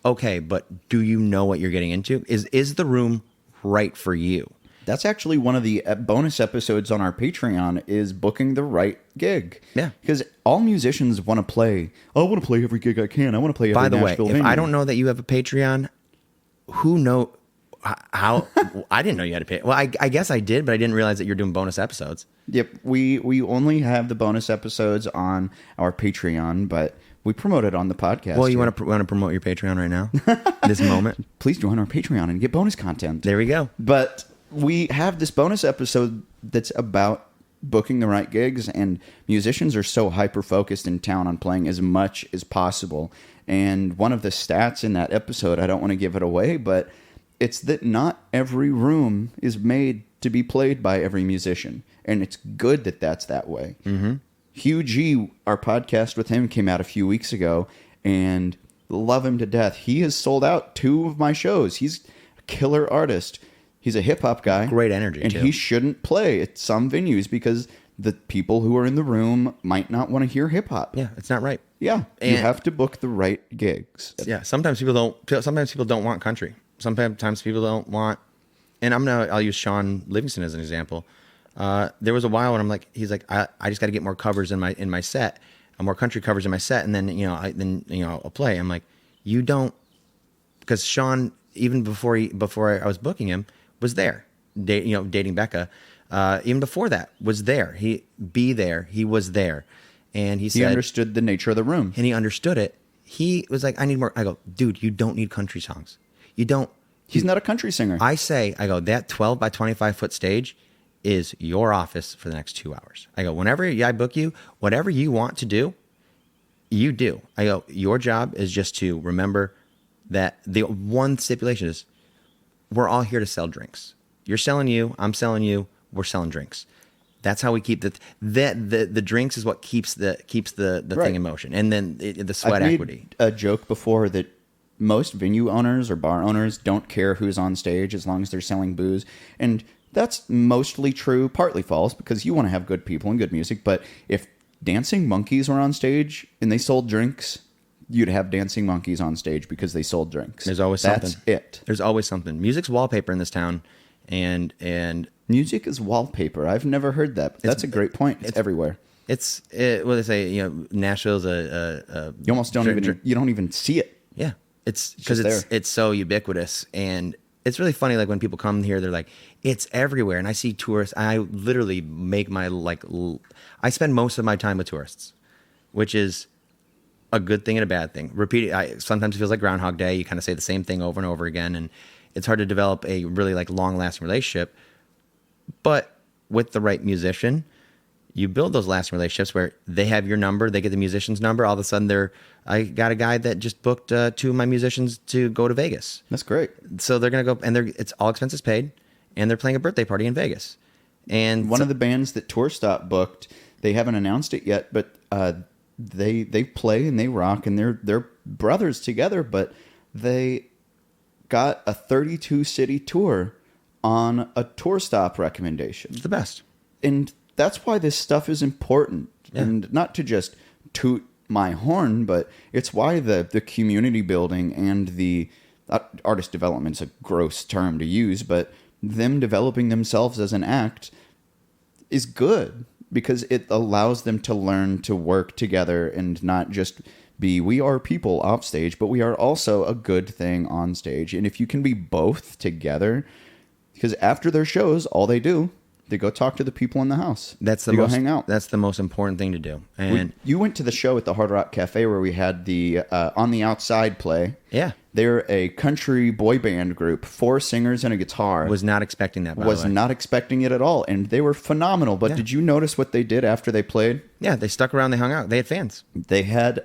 okay, but do you know what you're getting into? Is the room right for you? That's actually one of the bonus episodes on our Patreon, is booking the right gig. Yeah. Because all musicians want to play. I want to play every gig I can. I want to play every Nashville venue. If I don't know that you have a Patreon, who How? I didn't know you had to pay. Well, I guess I did, but I didn't realize that you're doing bonus episodes. Yep, we only have the bonus episodes on our Patreon, but we promote it on the podcast. Well, you want to promote your Patreon right now? This moment? Please join our Patreon and get bonus content. There we go. But we have this bonus episode that's about booking the right gigs, and musicians are so hyper-focused in town on playing as much as possible. And one of the stats in that episode, I don't want to give it away, but it's that not every room is made to be played by every musician. And it's good that that's that way. Mm-hmm. Hugh G, our podcast with him came out a few weeks ago, and love him to death. He has sold out 2 of my shows. He's a killer artist. He's a hip-hop guy. Great energy, and too. he shouldn't play at some venues because the people who are in the room might not want to hear hip-hop. Yeah, it's not right. Yeah, and you have to book the right gigs. Yeah, sometimes people don't want country. Sometimes people don't want, and I'll use Sean Livingston as an example. There was a while when he's like, I just got to get more covers in my set, more country covers in my set, and then I'll play. I'm like, you don't, because Sean, even before I was booking him, was there, dating Becca. Even before that, was there. He was there, and he said he understood the nature of the room, and he understood it. He was like, I need more. I go, dude, you don't need country songs. You don't. He's not a country singer. I go, that 12 by 25 foot stage is your office for the next 2 hours. I go, whenever I book you, whatever you want to do, you do. I go, your job is just to remember that the one stipulation is we're all here to sell drinks. You're selling you, I'm selling you, we're selling drinks. That's how we keep the drinks is what keeps the right. thing in motion. And then the sweat I've equity. Made a joke before that most venue owners or bar owners don't care who's on stage as long as they're selling booze. And that's mostly true, partly false, because you want to have good people and good music. But if Dancing Monkeys were on stage and they sold drinks, you'd have Dancing Monkeys on stage because they sold drinks. There's always something. That's it. There's always something. Music's wallpaper in this town, and music is wallpaper. I've never heard that. But that's a great point. It's everywhere. What they say, Nashville's a you almost don't even see it. Yeah, it's because it's so ubiquitous, and it's really funny. Like when people come here, they're like, it's everywhere, and I see tourists. I literally make I spend most of my time with tourists, which is a good thing and a bad thing. Sometimes it feels like Groundhog Day. You kind of say the same thing over and over again, and it's hard to develop a really long-lasting relationship. But with the right musician, you build those lasting relationships where they have your number, they get the musician's number. All of a sudden, I got a guy that just booked 2 of my musicians to go to Vegas. That's great. So they're going to go, and it's all expenses paid, and they're playing a birthday party in Vegas. And one of the bands that Tour Stop booked, they haven't announced it yet, but they play and they rock, and they're brothers together, but they got a 32-city tour on a Tour Stop recommendation. It's the best. And that's why this stuff is important. Yeah. And not to just toot my horn, but it's why the community building and the artist development's a gross term to use, but them developing themselves as an act is good because it allows them to learn to work together and not just we are people off stage, but we are also a good thing on stage. And if you can be both together, because after their shows, all they do, they go talk to the people in the house. Go hang out. That's the most important thing to do. And you went to the show at the Hard Rock Cafe where we had the On the Outside play. Yeah. They're a country boy band group, 4 singers and a guitar. Was not expecting that, by Was the way. not expecting it at all. And they were phenomenal. But did you notice what they did after they played? Yeah, they stuck around. They hung out. They had fans. They had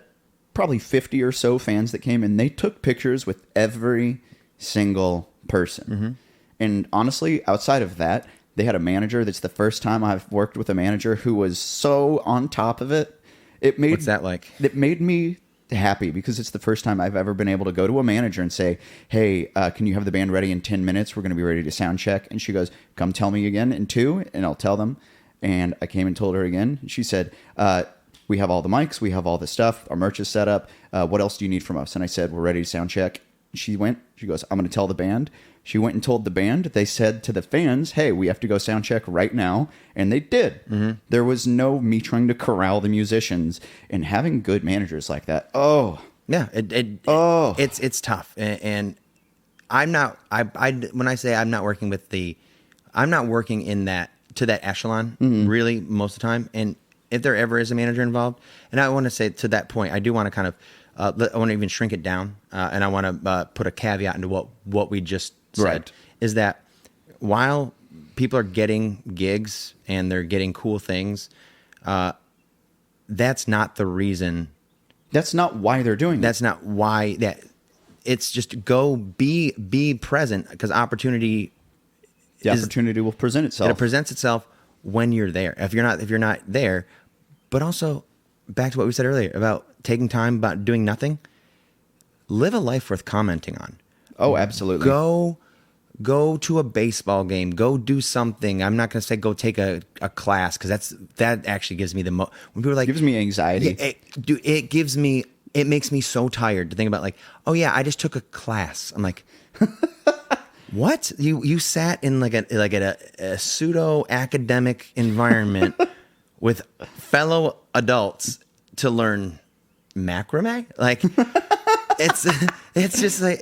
probably 50 or so fans that came, and they took pictures with every single person. Mm-hmm. And honestly, outside of that, they had a manager. That's the first time I've worked with a manager who was so on top of it. What's that like? It made me happy because it's the first time I've ever been able to go to a manager and say, hey, can you have the band ready in 10 minutes? We're going to be ready to sound check. And she goes, come tell me again in 2, and I'll tell them. And I came and told her again. She said, we have all the mics. We have all the stuff. Our merch is set up. What else do you need from us? And I said, we're ready to sound check. She goes, I'm going to tell the band. She went and told the band. They said to the fans, hey, we have to go sound check right now. And they did. Mm-hmm. There was no me trying to corral the musicians. And having good managers like that, yeah, it's tough. And I'm not. When I say I'm not working I'm not working in that to that echelon really most of the time. And if there ever is a manager involved, and I want to say to that point, I do want to kind of I want to even shrink it down, and I want to put a caveat into what we just said. Right. Is that while people are getting gigs and they're getting cool things, that's not the reason. That's not why they're doing That's not why that. It's just go be present because opportunity. The opportunity will present itself. It presents itself when you're there. If you're not there, but also back to what we said earlier about taking time about doing nothing. Live a life worth commenting on. Oh, absolutely. Go to a baseball game. Go do something. I'm not going to say go take a class because that actually gives me the most. When people are like, gives me anxiety. It makes me so tired to think about like, oh yeah, I just took a class. I'm like, what? You sat in like a pseudo academic environment with fellow adults to learn macrame? Like it's just like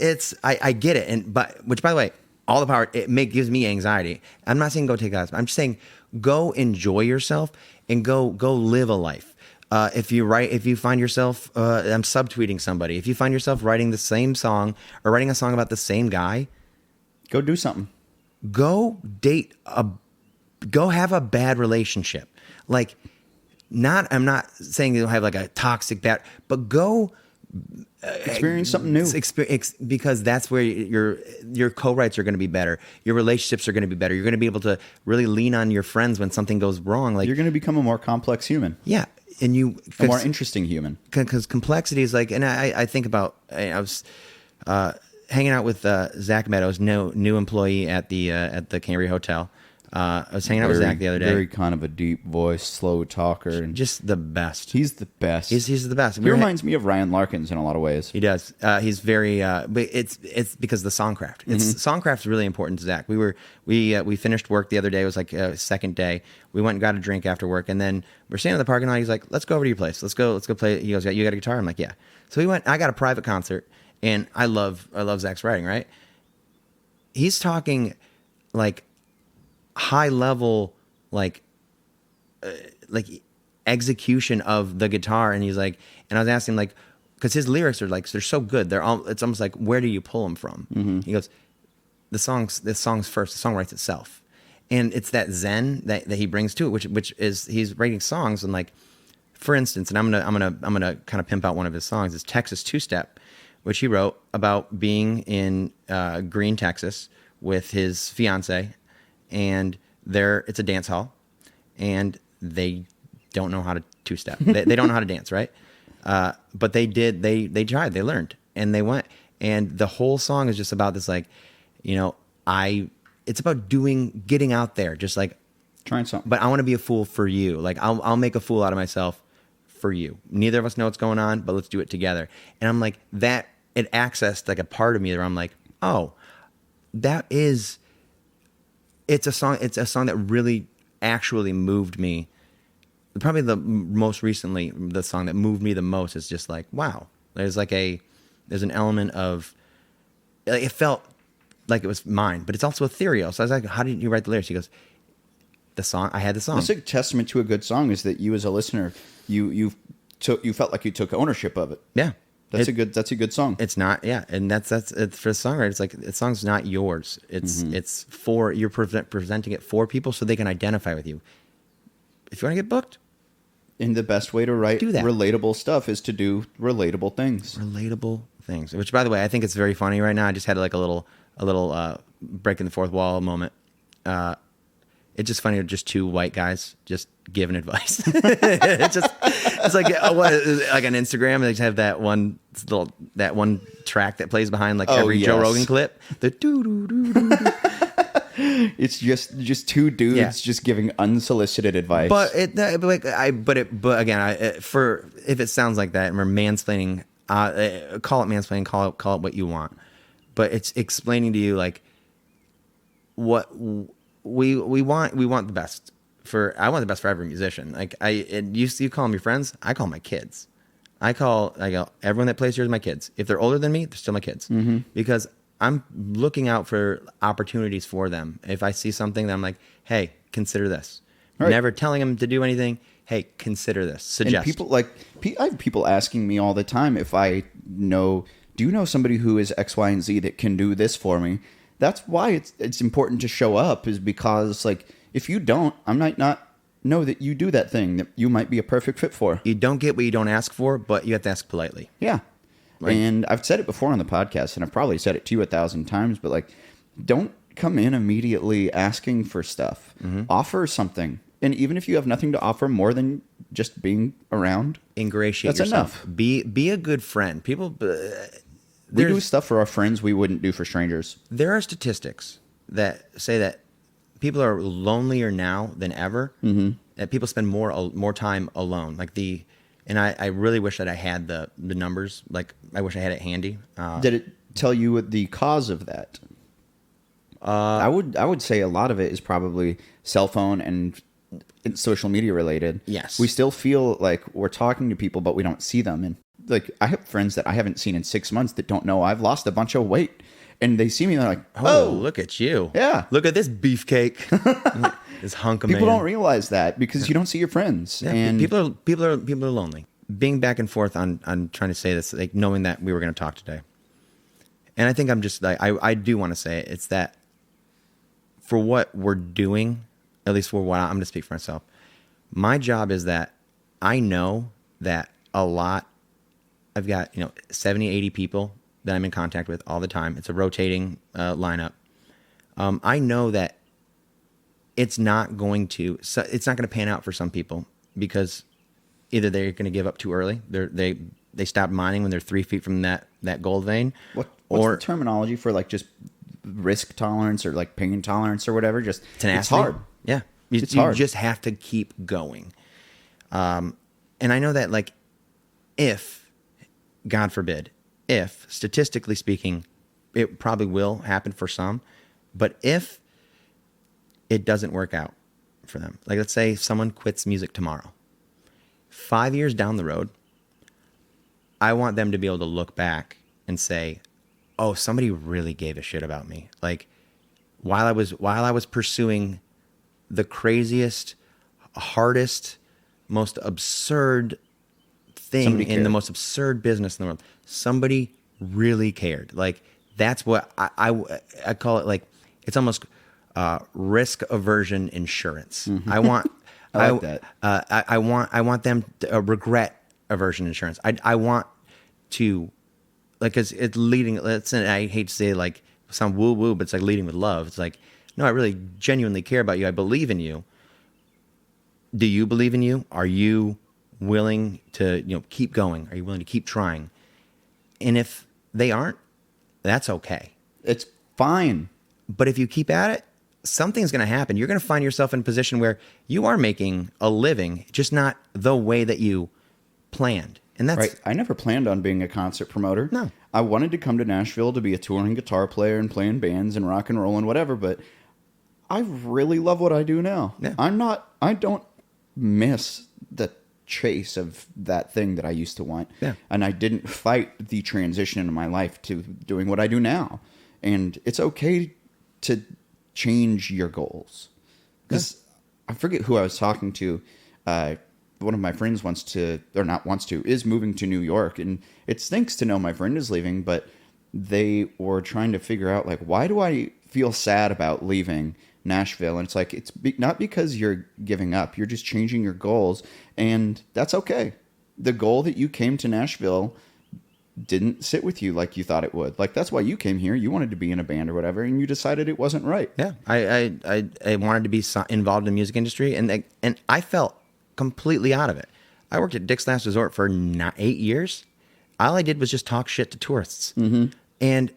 I get it, which by the way, all the power gives me anxiety. I'm not saying go take class. I'm just saying go enjoy yourself and go live a life. If you find yourself, I'm subtweeting somebody. If you find yourself writing the same song or writing a song about the same guy, go do something. Go have a bad relationship. Like, I'm not saying you'll have like a toxic bad, but go experience something new. Because that's where your co-writes are going to be better. Your relationships are going to be better. You're going to be able to really lean on your friends when something goes wrong. Like, you're going to become a more complex human. Yeah. And a more interesting human. Because complexity is like, and I think about, I was hanging out with Zach Meadows, new employee at the Cambria Hotel. I was hanging out with Zach the other day. Very kind of a deep voice, slow talker, and just the best. He's the best. He's the best. He reminds me of Ryan Larkins in a lot of ways. He does. He's very. But it's because of the songcraft. Songcraft's really important to Zach. We finished work the other day. It was like second day. We went and got a drink after work, and then we're standing in the parking lot. He's like, "Let's go over to your place. Let's go play." He goes, "Yeah, you got a guitar?" I'm like, "Yeah." So we went. I got a private concert, and I love Zach's writing. Right? He's talking like high level like execution of the guitar, and he's like, and I was asking like, because his lyrics are like, they're so good, it's almost like, where do you pull them from? He goes, the song's first, the song writes itself, and it's that zen that he brings to it, which is he's writing songs, and like, for instance, and I'm gonna kind of pimp out one of his songs, is Texas Two Step, which he wrote about being in Green, Texas with his fiance. And it's a dance hall, and they don't know how to two-step. They don't know how to dance, right? But they did. They tried. They learned, and they went. And the whole song is just about this, like, it's about getting out there, just like trying something. But I want to be a fool for you. Like I'll make a fool out of myself for you. Neither of us know what's going on, but let's do it together. And I'm like that. It accessed like a part of me where I'm like, oh, that is. It's a song that really actually moved me. Probably the song that moved me the most is just like, wow. There's an element of, it felt like it was mine, but it's also ethereal. So I was like, how did you write the lyrics? He goes, I had the song. That's a testament to a good song, is that you as a listener, you felt like you took ownership of it. Yeah. That's a good song. It's not, yeah, and that's for the songwriter. It's like the song's not yours. It's for you're presenting it for people so they can identify with you. If you want to get booked, and the best way to write relatable stuff is to do relatable things. Relatable things. Which, by the way, I think it's very funny right now. I just had like a little breaking the fourth wall moment. It's just funny, just two white guys just giving advice. It's like like on Instagram, they just have that one track that plays behind like every Joe Rogan clip. The doo doo doo doo. It's just two dudes just giving unsolicited advice. But again, if it sounds like that and we're mansplaining, call it mansplaining, call it what you want. But it's explaining to you like what we want the best I want the best for every musician. Like you call them your friends. I call them my kids. I go, everyone that plays here is my kids. If they're older than me, they're still my kids. Because I'm looking out for opportunities for them. If I see something that I'm like, hey, consider this. Right. Never telling them to do anything. Hey, consider this. Suggest. And people I have people asking me all the time if I do you know somebody who is X, Y, and Z that can do this for me? That's why it's important to show up, is because like if you don't, I might not know that you do that thing that you might be a perfect fit for. You don't get what you don't ask for, but you have to ask politely. Yeah. Like, and I've said it before on the podcast, and I've probably said it to you 1,000 times, but like, don't come in immediately asking for stuff. Mm-hmm. Offer something. And even if you have nothing to offer more than just being around, ingratiate that's yourself. Enough. Be a good friend. People, we do stuff for our friends we wouldn't do for strangers. There are statistics that say that people are lonelier now than ever. Mm-hmm. That people spend more time alone. And I really wish that I had the numbers. Like, I wish I had it handy. Did it tell you what the cause of that? I would say a lot of it is probably cell phone and social media related. Yes. We still feel like we're talking to people, but we don't see them. And like, I have friends that I haven't seen in 6 months that don't know I've lost a bunch of weight. And they see me and they're like, oh, look at you. Yeah. Look at this beefcake. This hunk of people man. Don't realize that because you don't see your friends. Yeah, and people are lonely. Being back and forth on trying to say this, like knowing that we were going to talk today. And I think I'm just like, I do want to say it. It's that for what we're doing, at least for what I'm going to speak for myself, my job is that I know that I've got, 70, 80 people that I'm in contact with all the time. It's a rotating lineup. I know that it's not going to pan out for some people because either they're going to give up too early. They stop mining when they're 3 feet from that gold vein. What's the terminology for like just risk tolerance or like pain tolerance or whatever? Just tenacity. It's hard. Yeah, you just have to keep going. And I know that like if, God forbid, if statistically speaking, it probably will happen for some, but if it doesn't work out for them, like let's say someone quits music tomorrow, 5 years down the road, I want them to be able to look back and say, oh, somebody really gave a shit about me. Like while I was pursuing the craziest, hardest, most absurd thing in the most absurd business in the world, somebody really cared. Like that's what I call it. Like it's almost risk aversion insurance. Mm-hmm. I want I like that. I want them to, regret aversion insurance. I want to, like, cause it's leading. I hate to say like sound woo woo, but it's like leading with love. It's like, no, I really genuinely care about you. I believe in you. Do you believe in you? Are you willing to keep going? Are you willing to keep trying? And if they aren't, that's okay. It's fine. But if you keep at it, something's going to happen. You're going to find yourself in a position where you are making a living, just not the way that you planned. And that's right. I never planned on being a concert promoter. No. I wanted to come to Nashville to be a touring guitar player and play in bands and rock and roll and whatever, but I really love what I do now. Yeah. I don't miss the chase of that thing that I used to want. Yeah. And I didn't fight the transition in my life to doing what I do now. And it's okay to change your goals. Because I forget who I was talking to. One of my friends is moving to New York. And it stinks to know my friend is leaving, but they were trying to figure out, like, why do I feel sad about leaving Nashville? And it's like, not because you're giving up. You're just changing your goals. And that's okay. The goal that you came to Nashville didn't sit with you like you thought it would. Like, that's why you came here. You wanted to be in a band or whatever, and you decided it wasn't right. Yeah. I wanted to be involved in the music industry, and I felt completely out of it. I worked at Dick's Last Resort for 8 years. All I did was just talk shit to tourists. Mm-hmm. And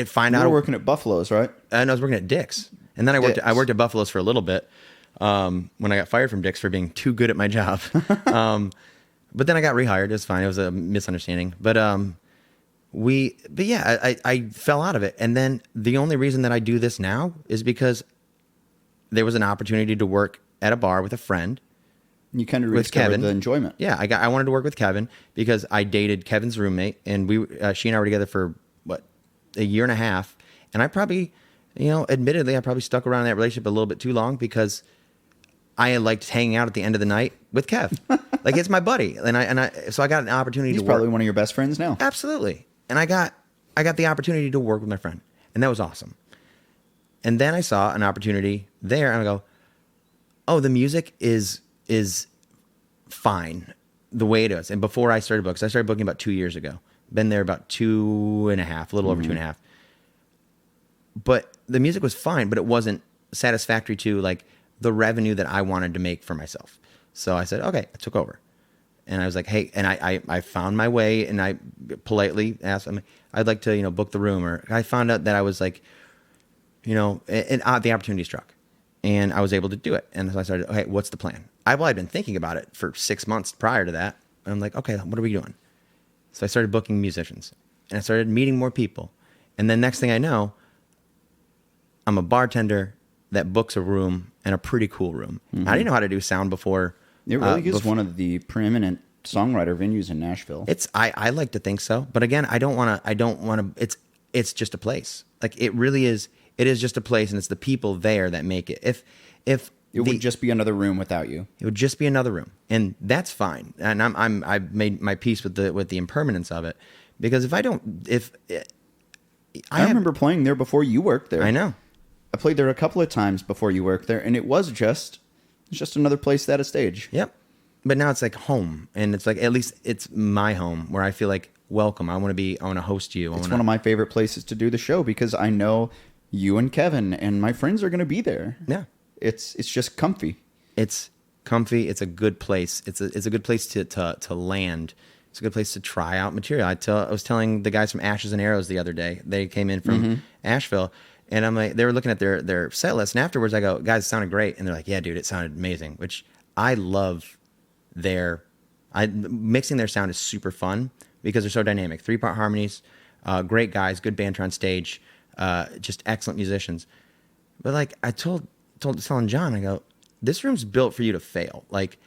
find out. You were working at Buffalo's, right? And I was working at Dick's. And then I worked at Buffalo's for a little bit when I got fired from Dick's for being too good at my job. But then I got rehired. It was fine. It was a misunderstanding. But I fell out of it. And then the only reason that I do this now is because there was an opportunity to work at a bar with a friend. You kind of rediscovered the enjoyment. Yeah, I wanted to work with Kevin because I dated Kevin's roommate, and she and I were together for a year and a half, and I probably, admittedly, I probably stuck around in that relationship a little bit too long because I liked hanging out at the end of the night with Kev. Like, it's my buddy, so I got an opportunity He's to probably work. one of your best friends now. Absolutely, and I got the opportunity to work with my friend, and that was awesome. And then I saw an opportunity there, and I go, oh, the music is fine the way it is. And before I started booking, I started booking about 2 years ago. Been there about 2.5, a little over 2.5. But the music was fine, but it wasn't satisfactory to like the revenue that I wanted to make for myself. So I said, okay, I took over. And I was like, hey, and I found my way, and I politely asked them, I'd like to, book the room. Or I found out that I was like, and the opportunity struck, and I was able to do it. And so I started, okay, what's the plan? I'd been thinking about it for 6 months prior to that. And I'm like, okay, what are we doing? So I started booking musicians, and I started meeting more people. And then next thing I know, I'm a bartender that books a room, and a pretty cool room. Mm-hmm. I didn't know how to do sound before. It really is one of the preeminent songwriter venues in Nashville. I like to think so, but again, I don't want to. It's just a place. Like, it really is. It is just a place, and it's the people there that make it. If it would just be another room without you. It would just be another room, and that's fine. And I've made my peace with the impermanence of it, because I remember playing there before you worked there. I know. I played there a couple of times before you worked there, and it was just another place that had a stage. Yep. But now it's like home, and it's like, at least it's my home where I feel like welcome. I want to host you. It's one of my favorite places to do the show because I know you and Kevin and my friends are going to be there. Yeah. It's just comfy. It's comfy. It's a good place. It's a good place to land. It's a good place to try out material. I was telling the guys from Ashes and Arrows the other day. They came in from Asheville, and I'm like, they were looking at their set list, and afterwards I go, guys, it sounded great, and they're like, yeah, dude, it sounded amazing. Which I love. Mixing their sound is super fun because they're so dynamic. 3-part harmonies, great guys, good banter on stage, just excellent musicians. But like I told John, I go, this room's built for you to fail. Like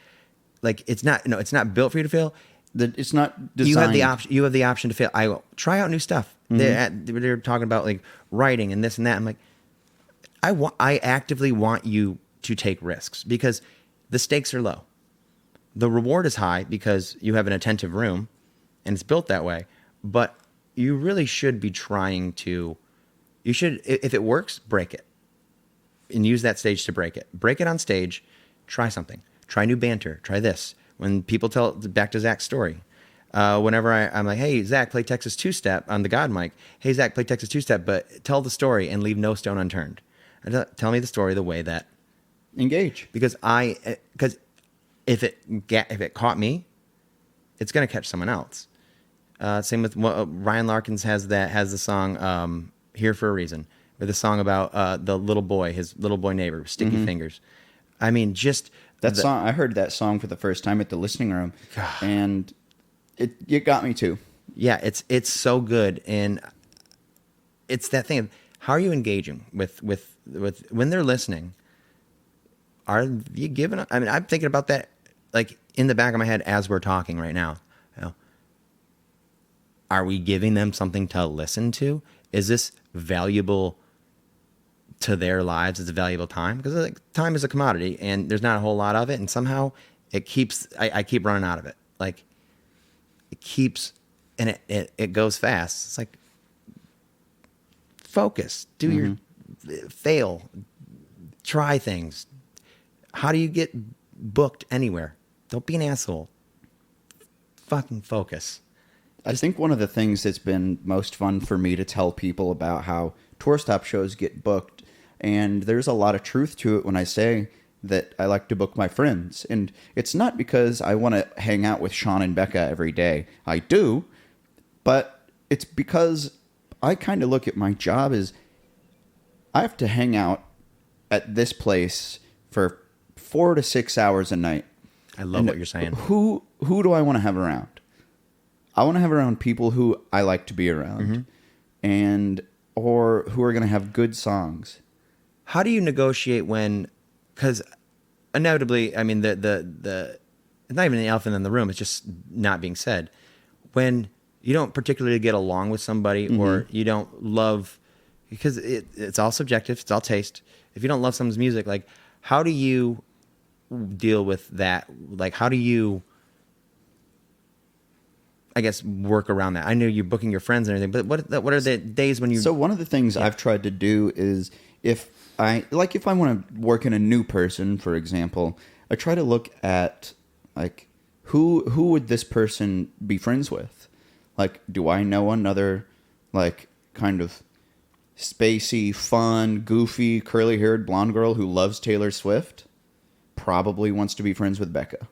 it's not built for you to fail. It's not designed. You have the option to fail. I go, try out new stuff. Mm-hmm. They're talking about like writing and this and that. I'm like, I actively want you to take risks because the stakes are low. The reward is high because you have an attentive room and it's built that way, but you really should be trying to, if it works, break it and use that stage to break it. Break it on stage, try something, try new banter, try this. When people back to Zach's story, whenever I'm like, hey, Zach, play Texas two-step on the God mic. Hey, Zach, play Texas two-step, but tell the story and leave no stone unturned. Tell me the story the way that. Engage. Because if it caught me, it's going to catch someone else. Same with Ryan Larkins has the song "Here for a Reason," with a song about the little boy, his little boy neighbor, Sticky Fingers. I mean, just that song. I heard that song for the first time at the listening room, and it got me too. Yeah, it's so good, and it's that thing of how are you engaging with when they're listening. Are you giving up? I mean, I'm thinking about that, like, in the back of my head as we're talking right now. Are we giving them something to listen to? Is this valuable to their lives? Is it valuable time? Because like, time is a commodity, and there's not a whole lot of it, and somehow it keeps. I keep running out of it. Like, it keeps, and it goes fast. It's like, focus. Do your fail. Try things. How do you get booked anywhere? Don't be an asshole. Fucking focus. I think one of the things that's been most fun for me to tell people about how tour stop shows get booked, and there's a lot of truth to it when I say that I like to book my friends. And it's not because I want to hang out with Sean and Becca every day. I do, but it's because I kind of look at my job as I have to hang out at this place for 4 to 6 hours a night. I love what you're saying. Who do I want to have around? I want to have around people who I like to be around, or who are going to have good songs. How do you negotiate when? Because inevitably, I mean, the it's not even the elephant in the room. It's just not being said. When particularly get along with somebody, or you don't love, because it's all subjective, it's all taste. If you don't love someone's music, like, how do you deal with that? Like, how do you, I guess, work around that? I know you're booking your friends and everything, but what are the days when you... So one of the things I've tried to do is, if I want to work in a new person, for example, I try to look at, like, who would this person be friends with? Like, do I know another, like, kind of spacey, fun, goofy, curly-haired blonde girl who loves Taylor Swift? Probably wants to be friends with Becca.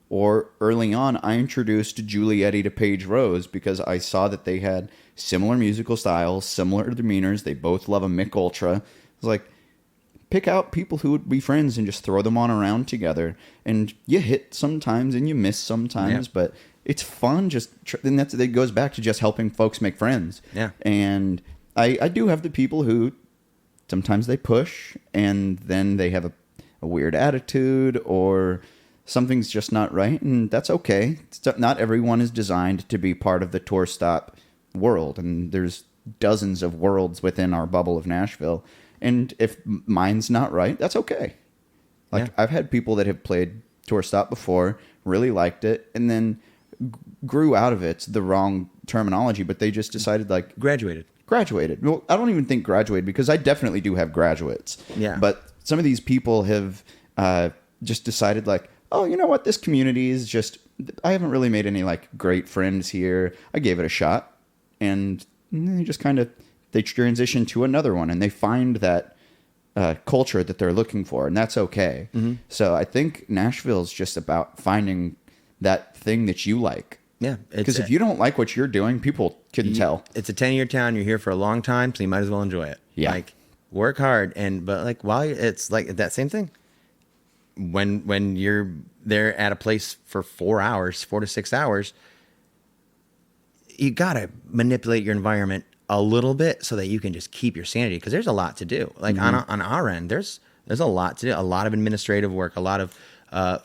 Or early on, I introduced Giulietti to Paige Rose because I saw that they had similar musical styles, similar demeanors. They both love a Mick Ultra. I was like, pick out people who would be friends and just throw them on around together. And you hit sometimes and you miss sometimes, but it's fun. And that goes back to just helping folks make friends. Yeah. And I do have the people who sometimes they push and then they have a weird attitude, or something's just not right, and that's okay. Not everyone is designed to be part of the tour stop world, and there's dozens of worlds within our bubble of Nashville. And if mine's not right, that's okay. Like, I've had people that have played tour stop before, really liked it, and then grew out of it. The wrong terminology, but they just decided, like, graduated. Well, I don't even think graduated, because I definitely do have graduates. Yeah. But some of these people have just decided, like, oh, you know what? This community is just, I haven't really made any, like, great friends here. I gave it a shot. And they just kind of, they transition to another one, and they find that culture that they're looking for, and that's okay. Mm-hmm. So I think Nashville's just about finding that thing that you like. Yeah. Because if you don't like what you're doing, people can tell. It's a 10-year town. You're here for a long time, so you might as well enjoy it. Yeah. Like, work hard, but like, while it's like that same thing. When you're there at a place for 4 to 6 hours, you got to manipulate your environment a little bit so that you can just keep your sanity, because there's a lot to do. Like, on our end, there's a lot to do, a lot of administrative work, a lot of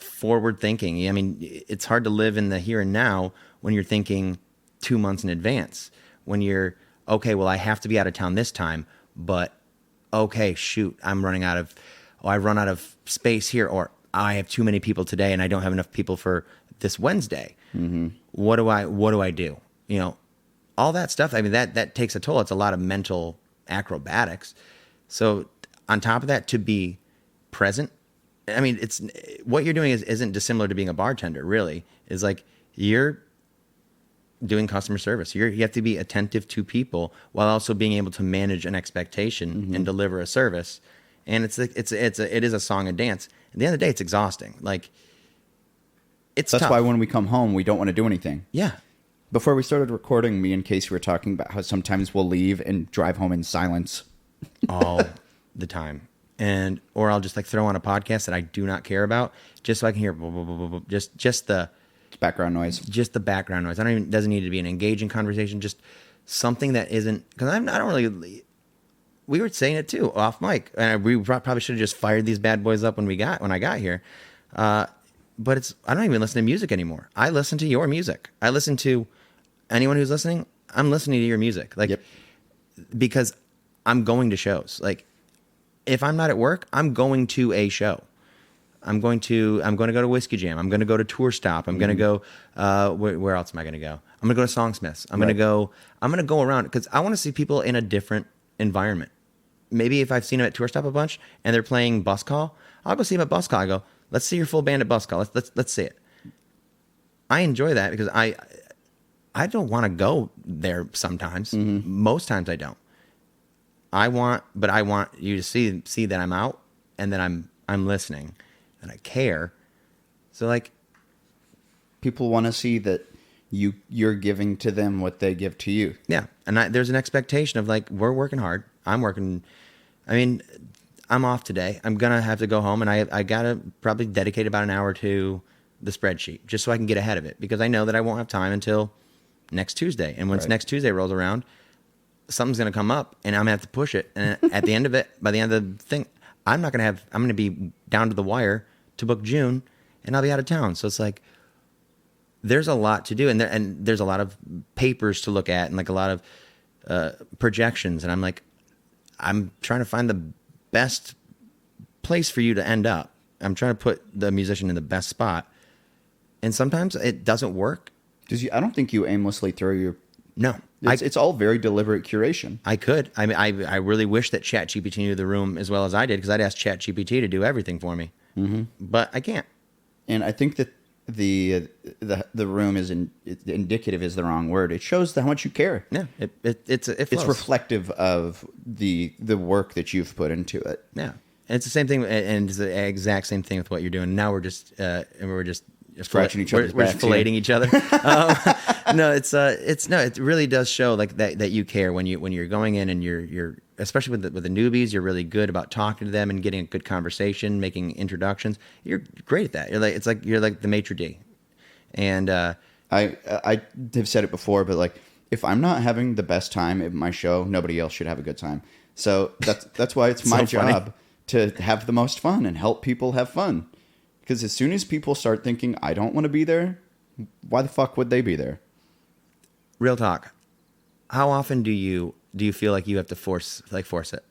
forward thinking. I mean, it's hard to live in the here and now when you're thinking 2 months in advance. When you're, okay, well, I have to be out of town this time, but okay, shoot, I've run out of space here, or I have too many people today and I don't have enough people for this Wednesday. Mm-hmm. What do I do? You know, all that stuff. I mean, that takes a toll. It's a lot of mental acrobatics. So on top of that, to be present, I mean, it's what you're doing isn't dissimilar to being a bartender, really. It's like you're doing customer service. You have to be attentive to people while also being able to manage an expectation and deliver a service. And it is a song and dance. At the end of the day, it's exhausting. Like, that's tough. Why when we come home, we don't want to do anything. Yeah. Before we started recording, me and Casey were talking about how sometimes we'll leave and drive home in silence. All the time. Or I'll just, like, throw on a podcast that I do not care about, just so I can hear blah, blah, blah, blah, blah, just the background noise. Just the background noise. Doesn't need to be an engaging conversation. Just something that isn't, because I don't really. We were saying it too off mic, and we probably should have just fired these bad boys up when I got here. But I don't even listen to music anymore. I listen to your music. I listen to anyone who's listening. I'm listening to your music, like, because I'm going to shows. Like, if I'm not at work, I'm going to a show. I'm going to go to Whiskey Jam. I'm going to go to Tour Stop. I'm going to go. Where else am I going to go? I'm going to go to Songsmiths. I'm going to go around, because I want to see people in a different environment. Maybe if I've seen them at Tour Stop a bunch and they're playing Bus Call, I'll go see them at Bus Call. I go, let's see your full band at Bus Call. Let's see it. I enjoy that because I don't want to go there sometimes. Mm-hmm. Most times I don't. I want you to see that I'm out and that I'm listening and I care. So, like, people want to see that you're giving to them what they give to you. Yeah, and there's an expectation of, like, we're working hard. I'm working. I mean, I'm off today. I'm gonna have to go home, and I gotta probably dedicate about an hour to the spreadsheet just so I can get ahead of it, because I know that I won't have time until next Tuesday. And once next Tuesday rolls around, something's gonna come up, and I'm gonna have to push it. And at the end of it, by the end of the thing, I'm gonna be down to the wire to book June, and I'll be out of town. So it's like, there's a lot to do, and there's a lot of papers to look at, and like a lot of projections, and I'm like, I'm trying to find the best place for you to end up. I'm trying to put the musician in the best spot, and sometimes it doesn't work. I don't think you aimlessly throw your... No. It's all very deliberate curation. I could. I mean, I really wish that ChatGPT knew the room as well as I did, because I'd ask ChatGPT to do everything for me. Mm-hmm. But I can't. And I think that the room is indicative is the wrong word. It shows how much you care. Yeah, it's reflective of the work that you've put into it. Yeah, and it's the same thing, and it's the exact same thing with what you're doing. Now we're just scratching each other's backs. We're filleting each other. No, it really does show like that you care when you're going in, and you're especially with the newbies, you're really good about talking to them and getting a good conversation, making introductions. You're great at that. You're like the maitre d'. And I have said it before, but like, if I'm not having the best time at my show, nobody else should have a good time. So that's why it's my job to have the most fun and help people have fun. Because as soon as people start thinking, I don't want to be there, why the fuck would they be there? Real talk. How often do you feel like you have to force it?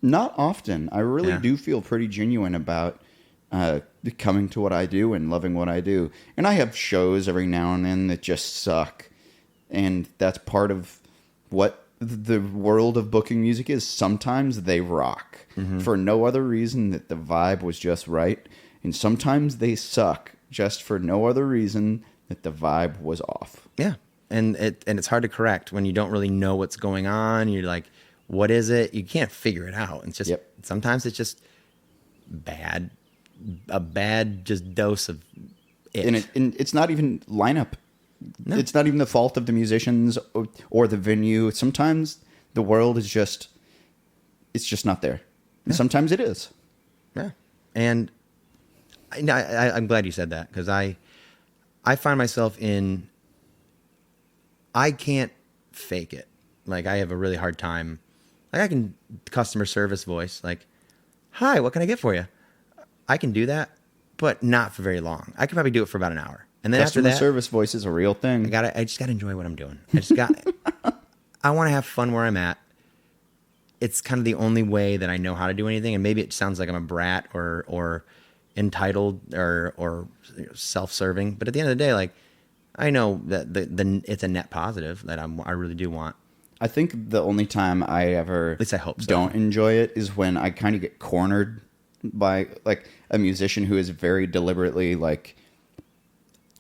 Not often. I really do feel pretty genuine about coming to what I do and loving what I do. And I have shows every now and then that just suck. And that's part of what the world of booking music is. Sometimes they rock for no other reason that the vibe was just right. And sometimes they suck just for no other reason that the vibe was off. Yeah. And it's hard to correct when you don't really know what's going on. You're like, what is it? You can't figure it out. It's just sometimes it's just bad, a bad just dose of it. And it's not even lineup. No. It's not even the fault of the musicians or the venue. Sometimes the world is just not there. And sometimes it is. Yeah. And I'm glad you said that, because I find myself in... I can't fake it. Like, I have a really hard time. Like, I can customer service voice, like, hi, what can I get for you? I can do that, but not for very long. I could probably do it for about an hour. And then customer after that, service voice is a real thing. I just got to enjoy what I'm doing. I want to have fun where I'm at. It's kind of the only way that I know how to do anything. And maybe it sounds like I'm a brat or entitled or self-serving. But at the end of the day, like, I know that it's a net positive that I really do want. I think the only time I ever, at least I hope so, don't enjoy it is when I kind of get cornered by like a musician who is very deliberately like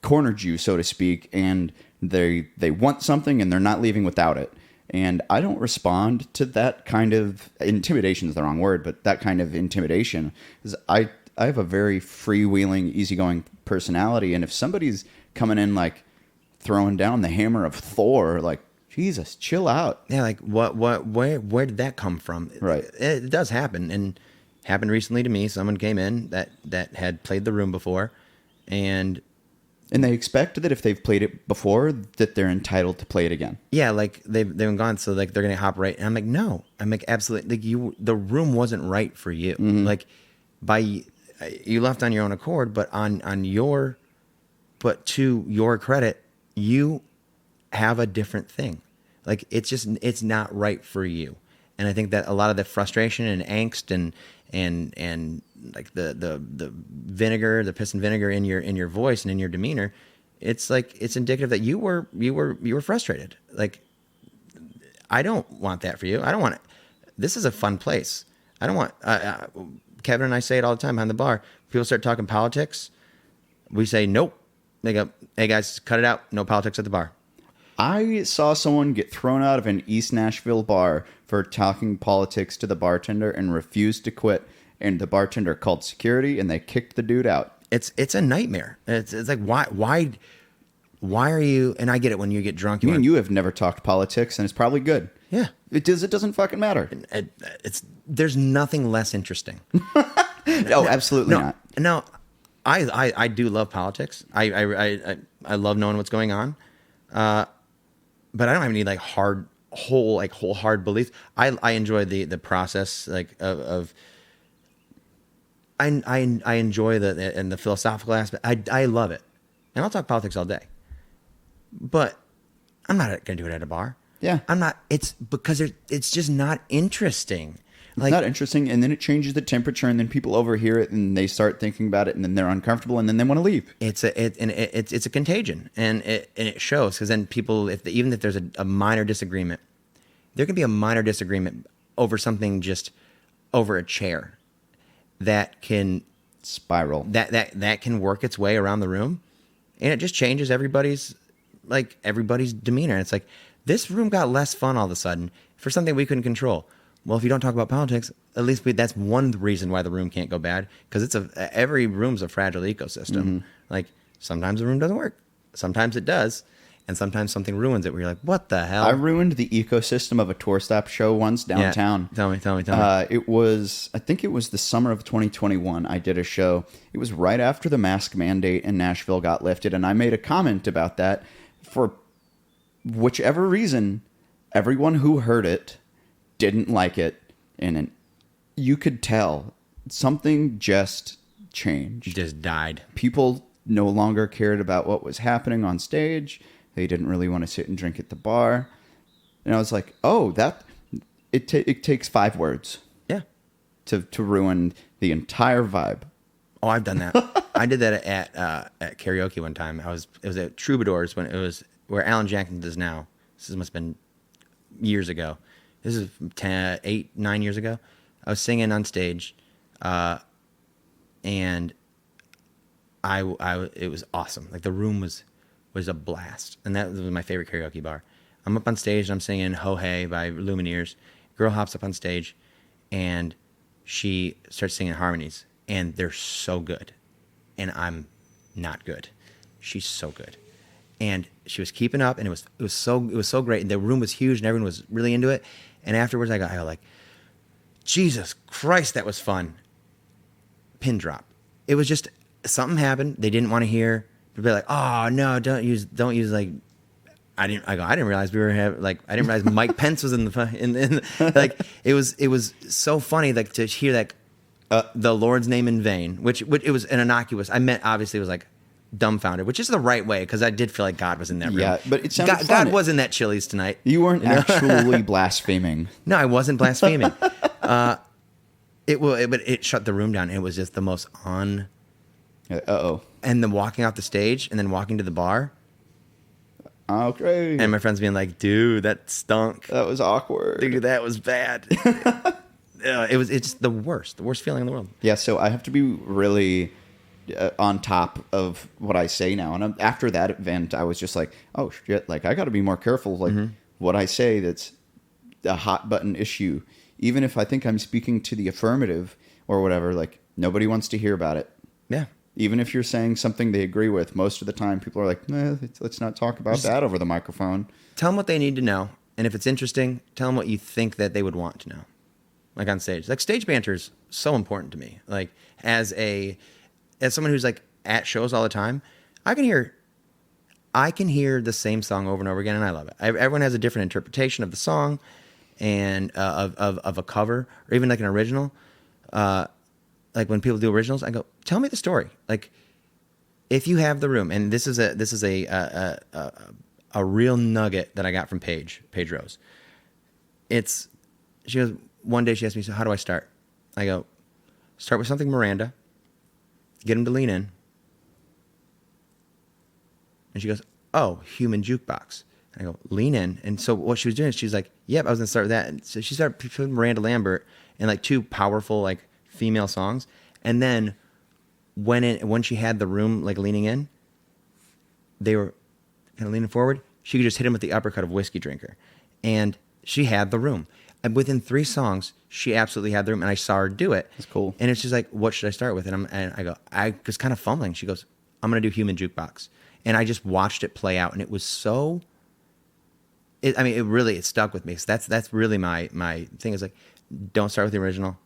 cornered you, so to speak, and they want something and they're not leaving without it. And I don't respond to that kind of intimidation is the wrong word, but that kind of intimidation is I have a very freewheeling, easygoing personality, and if somebody's coming in like throwing down the hammer of Thor, like, Jesus, chill out. Yeah, like where did that come from? Right. It does happen, and happened recently to me. Someone came in that had played the room before, and they expect that if they've played it before, that they're entitled to play it again. Yeah, like they've been gone, so like they're gonna hop right. And I'm like, no, I'm like, absolutely. Like the room wasn't right for you. Mm-hmm. Like you left on your own accord, but but to your credit, you have a different thing. Like, it's not right for you. And I think that a lot of the frustration and angst and like the vinegar, the piss and vinegar in your voice and in your demeanor, it's like, it's indicative that you were frustrated. Like, I don't want that for you. I don't want it. This is a fun place. I don't want, Kevin and I say it all the time behind the bar. People start talking politics. We say, nope. They go, hey guys, cut it out. No politics at the bar. I saw someone get thrown out of an East Nashville bar for talking politics to the bartender and refused to quit. And the bartender called security and they kicked the dude out. It's a nightmare. It's like, why are you? And I get it when you get drunk. You have never talked politics, and it's probably good. Yeah, it doesn't fucking matter. There's nothing less interesting. No, absolutely not. No, I do love politics. I love knowing what's going on. But I don't have any like whole hard beliefs. I enjoy the process like of I enjoy the philosophical aspect. I love it, and I'll talk politics all day. but I'm not going to do it at a bar. Yeah. I'm not. It's because it's just not interesting. It's not interesting, and then it changes the temperature, and then people overhear it, and they start thinking about it, and then they're uncomfortable, and then they want to leave. It's a contagion, and it shows, because then people, even if there's a minor disagreement, there can be a minor disagreement over something, just over a chair, that can spiral. That can work its way around the room, and it just changes everybody's demeanor. And it's like, this room got less fun all of a sudden for something we couldn't control. Well, if you don't talk about politics, at least that's one reason why the room can't go bad, because every room's a fragile ecosystem. Mm-hmm. Like, sometimes the room doesn't work, sometimes it does, and sometimes something ruins it where you're like, what the hell? I ruined the ecosystem of a tour stop show once downtown. Yeah. Tell me. I think it was the summer of 2021. I did a show. It was right after the mask mandate in Nashville got lifted, and I made a comment about that. For whichever reason, everyone who heard it didn't like it, and you could tell something just changed. Just died. People no longer cared about what was happening on stage. They didn't really want to sit and drink at the bar. And I was like, oh, it takes 5 words. Yeah. To ruin the entire vibe. Oh, I've done that. I did that at karaoke one time. It was at Troubadours, when it was where Alan Jackson is now. This must have been years ago. This is 9 years ago. I was singing on stage, and it was awesome. Like, the room was a blast, and that was my favorite karaoke bar. I'm up on stage and I'm singing "Ho Hey" by Lumineers. Girl hops up on stage, and she starts singing harmonies, and they're so good, and I'm not good. She's so good, and she was keeping up, and it was so great. And the room was huge, and everyone was really into it. And afterwards, I go like, Jesus Christ, that was fun. Pin drop. It was just, something happened. They didn't want to hear. They'd be like, oh no, don't use like. I didn't realize we were having, like, I didn't realize Mike Pence was in like, it was so funny, like, to hear that the Lord's name in vain, which it was an innocuous. I meant, obviously, it was like dumbfounded, which is the right way, because I did feel like God was in that room. Yeah, but it sounded fun. God was in that Chili's tonight. You weren't actually blaspheming. No, I wasn't blaspheming. But it shut the room down. It was just the most And then walking off the stage and then walking to the bar. Okay. And my friends being like, dude, that stunk. That was awkward. Dude, that was bad. It's the worst feeling in the world. Yeah, so I have to be really on top of what I say now. And after that event, I was just like, oh shit, like, I got to be more careful, like, what I say that's a hot button issue. Even if I think I'm speaking to the affirmative or whatever, like, nobody wants to hear about it. Yeah. Even if you're saying something they agree with, most of the time people are like, let's not talk about that over the microphone. Tell them what they need to know. And if it's interesting, tell them what you think that they would want to know. Like, on stage. Like, stage banter is so important to me. Like, as someone who's, like, at shows all the time, I can hear the same song over and over again, and I love it. Everyone has a different interpretation of the song and of a cover, or even like an original. Like, when people do originals, I go, tell me the story. Like, if you have the room, and this is a real nugget that I got from Paige Rose. She goes, one day she asked me, so how do I start? I go, start with something Miranda, get him to lean in. And she goes, oh, human jukebox. And I go, lean in. And so what she was doing is she's like, yep, I was going to start with that. And so she started putting Miranda Lambert in, like, 2 powerful, like, female songs. And then when she had the room, like, leaning in, they were kind of leaning forward. She could just hit him with the uppercut of Whiskey Drinker. And she had the room. And within 3 songs, she absolutely had the room. And I saw her do it. That's cool. And it's just like, what should I start with? And I was kind of fumbling. She goes, I'm going to do Human Jukebox. And I just watched it play out. And it was so... it stuck with me. So that's really my thing, is like, don't start with the original.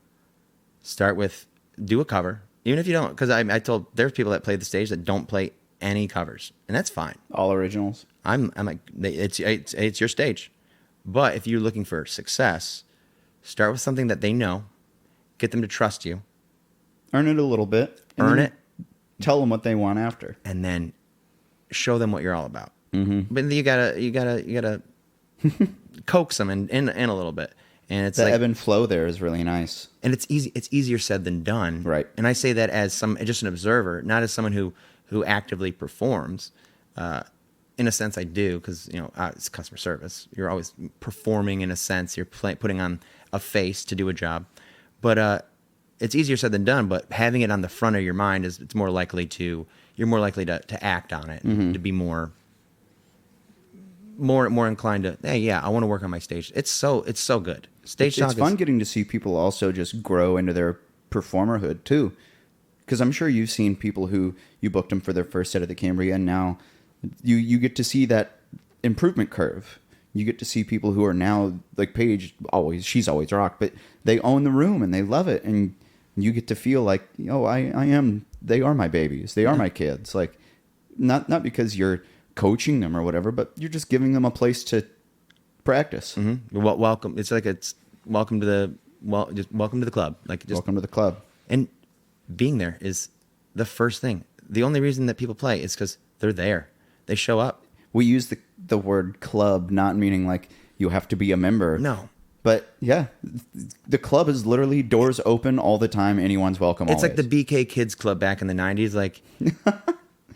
Do a cover. Even if you don't, because I told, there's people that play the stage that don't play any covers, and that's fine. All originals. I'm like, it's your stage. But if you're looking for success, start with something that they know, get them to trust you. Earn it a little bit. Earn it. Tell them what they want after. And then show them what you're all about. But you gotta coax them in a little bit. And it's the like, ebb and flow there is really nice. and it's easy. It's easier said than done. Right. And I say that as just an observer, not as someone who actively performs. In a sense, I do, because it's customer service. You're always performing in a sense. You're putting on a face to do a job, but it's easier said than done. But having it on the front of your mind you're more likely to act on it, to be more inclined to, hey, yeah, I want to work on my stage. It's so good. Stage talk. It's fun getting to see people also just grow into their performerhood too, because I'm sure you've seen people who you booked them for their first set of the Cambria, and now you get to see that improvement curve. You get to see people who are now like Paige. She's always rocked, but they own the room and they love it, and you get to feel like, they are my babies. They are my kids. Like not because you're coaching them or whatever, but you're just giving them a place to practice. Well, welcome. It's like welcome to the club. Welcome to the club. And being there is the first thing. The only reason that people play is because they're there. They show up. We use the word club, not meaning like you have to be a member. No. But yeah, the club is literally doors open all the time. Anyone's welcome. It's always. like the BK Kids Club back in the 90s. Like,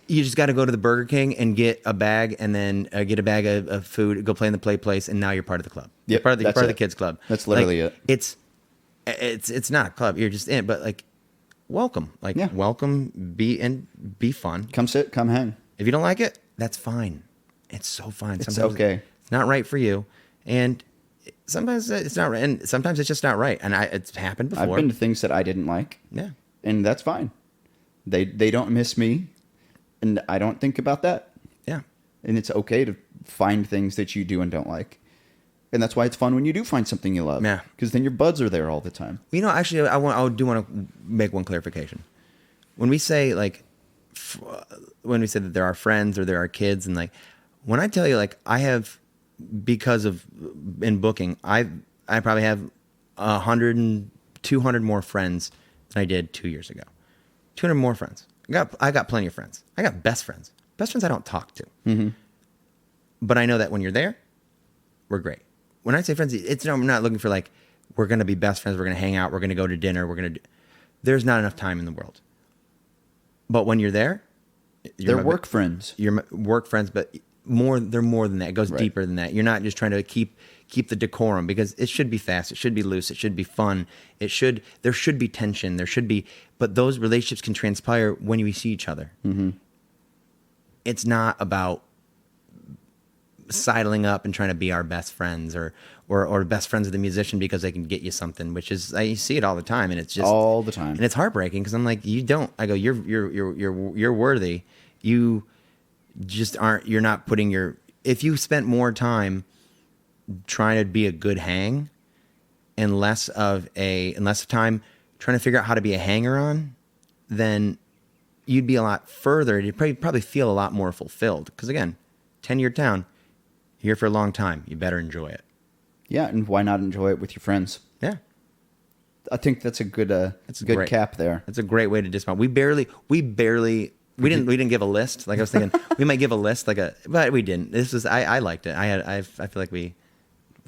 you just got to go to the Burger King and get a bag, and then get a bag of food, go play in the play place, and now you're part of the club. Yep, You're part of the kids club. That's literally it. It's not a club. You're just in, but like, welcome. Like, welcome, be fun. Come sit, come hang. If you don't like it, that's fine. It's so fine. It's okay. It's not right for you, and sometimes it's not right, and sometimes it's just not right. And it's happened before. I've been to things that I didn't like. Yeah, and that's fine. They don't miss me, and I don't think about that. Yeah, and it's okay to find things that you do and don't like, and that's why it's fun when you do find something you love. Yeah, because then your buds are there all the time. Actually, I do want to make one clarification. When we say when we say that there are friends or there are kids, and like, when I tell you, like, I have, because of in booking, I probably have 100 and 200 more friends than I did 2 years ago. 200 more friends. I got plenty of friends. I got best friends. Best friends I don't talk to. But I know that when you're there, we're great. When I say friends, I'm not looking for like, we're going to be best friends, we're going to hang out, we're going to go to dinner, there's not enough time in the world. But when you're there, they're work friends. You're work friends, but they're more than that. It goes deeper than that. You're not just trying to keep the decorum, because it should be fast, it should be loose, it should be fun, there should be tension, but those relationships can transpire when we see each other. It's not about sidling up and trying to be our best friends or best friends of the musician because they can get you something, which is, I see it all the time, and it's just all the time, and it's heartbreaking, because I'm like, you don't. I go, you're worthy. You just aren't. You're not putting your. If you spent more time trying to be a good hang, and less time trying to figure out how to be a hanger-on, then you'd be a lot further. You'd probably feel a lot more fulfilled. Because again, 10-year town, here for a long time. You better enjoy it. Yeah, and why not enjoy it with your friends? Yeah, I think that's a good good cap there. That's a great way to dismount. We didn't give a list. Like, I was thinking we might give a list, but we didn't. This was I liked it. I feel like we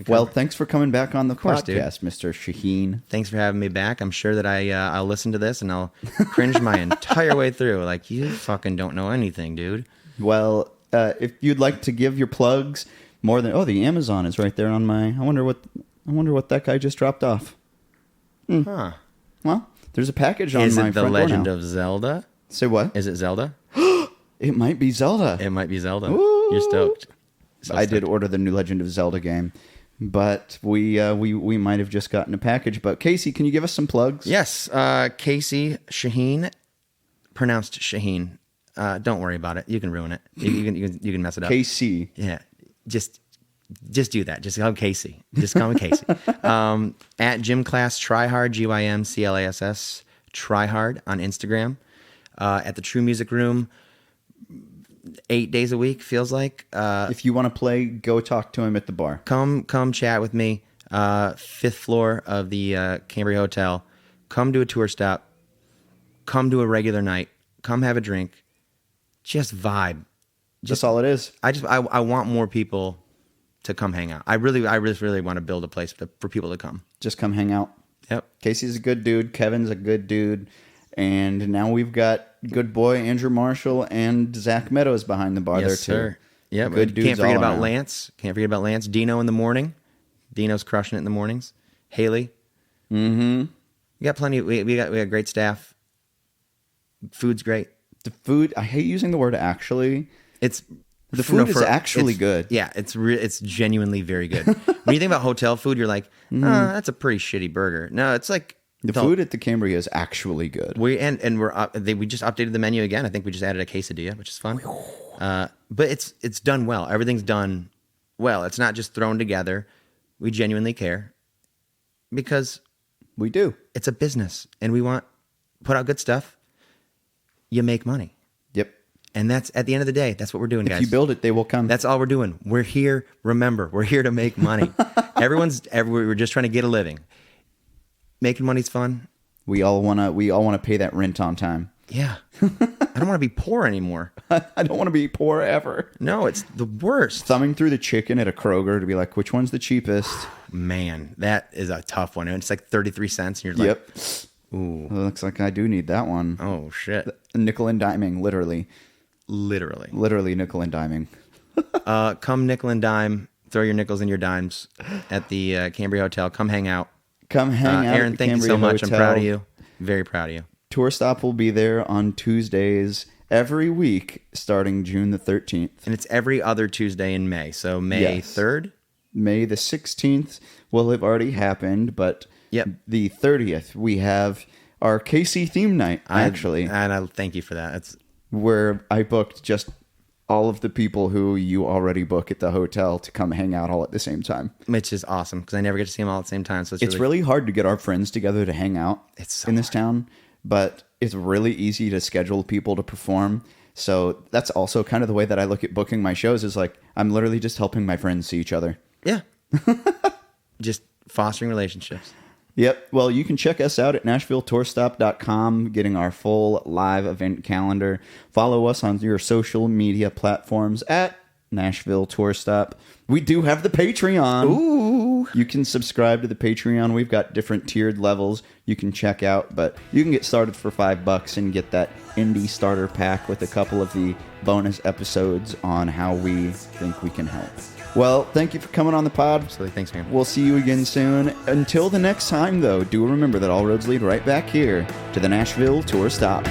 well, thanks for coming back on the podcast, dude. Mr. Shuh-heen. Thanks for having me back. I'm sure that I'll listen to this and I'll cringe my entire way through. Like, you fucking don't know anything, dude. Well, if you'd like to give your plugs more than the Amazon is right there on my. I wonder what that guy just dropped off. Huh. Well, there's a package on my front door now. Is it The Legend of Zelda? Say what? Is it Zelda? It might be Zelda. It might be Zelda. Ooh. You're stoked. I did order the new Legend of Zelda game, but we might have just gotten a package. But Casey, can you give us some plugs? Yes. Casey Chahine, pronounced Shaheen. Don't worry about it. You can ruin it. You can mess it up. Casey. Yeah. Just do that. Just call him Casey. Just call him Casey. At Gym Class Tryhard, GYMCLASS Tryhard on Instagram. At the True Music Room, 8 days a week, feels like. If you want to play, go talk to him at the bar. Come chat with me. 5th floor of the Cambria Hotel. Come do a tour stop. Come do a regular night. Come have a drink. Just vibe. Just all it is. I want more people to come hang out. I really want to build a place for people to come. Just come hang out. Yep. Casey's a good dude. Kevin's a good dude. And now we've got good boy Andrew Marshall and Zach Meadows behind the bar there too. Sir. Yeah, good dudes. Can't forget about Lance. Can't forget about Lance. Dino in the morning. Dino's crushing it in the mornings. Haley. Mm-hmm. We got plenty. We got great staff. Food's great. The food. I hate using the word actually. The food is actually good. Yeah, it's genuinely very good. When you think about hotel food, you're like, that's a pretty shitty burger. No, it's like the food at the Cambria is actually good. We just updated the menu again. I think we just added a quesadilla, which is fun. But it's done well. Everything's done well. It's not just thrown together. We genuinely care because we do. It's a business, and we want put out good stuff. You make money. Yep. And that's at the end of the day. That's what we're doing, guys. If you build it, they will come. That's all we're doing. We're here. Remember, we're here to make money. We're just trying to get a living. Making money's fun. We all wanna pay that rent on time. Yeah. I don't want to be poor anymore. I don't want to be poor ever. No, it's the worst. Thumbing through the chicken at a Kroger to be like, which one's the cheapest? Man, that is a tough one. It's like 33 cents, and you're like, yep. Ooh. Well, looks like I do need that one. Oh, shit. Nickel and diming, literally. Literally nickel and diming. Come nickel and dime. Throw your nickels and your dimes at the Cambria Hotel. Come hang out. Come hang out. Aaron, thank you so much. Hotel. I'm proud of you. Very proud of you. Tour Stop will be there on Tuesdays every week starting June the 13th. And it's every other Tuesday in May. So May 3rd? May the 16th will have already happened, but the 30th we have our Casey theme night, actually. And I thank you for that. It's where I booked just all of the people who you already book at the hotel to come hang out all at the same time. Which is awesome because I never get to see them all at the same time. So it's really hard to get our friends together to hang out in this hard. Town, but it's really easy to schedule people to perform. So that's also kind of the way that I look at booking my shows is like I'm literally just helping my friends see each other. Yeah. Just fostering relationships. Yep. Well, you can check us out at NashvilleTourStop.com, getting our full live event calendar. Follow us on your social media platforms at Nashville Tour Stop. We do have the Patreon. Ooh. You can subscribe to the Patreon. We've got different tiered levels you can check out, but you can get started for $5 and get that indie starter pack with a couple of the bonus episodes on how we think we can help. Well, thank you for coming on the pod. Absolutely. Thanks, man. We'll see you again soon. Until the next time, though, do remember that all roads lead right back here to the Nashville Tour Stop.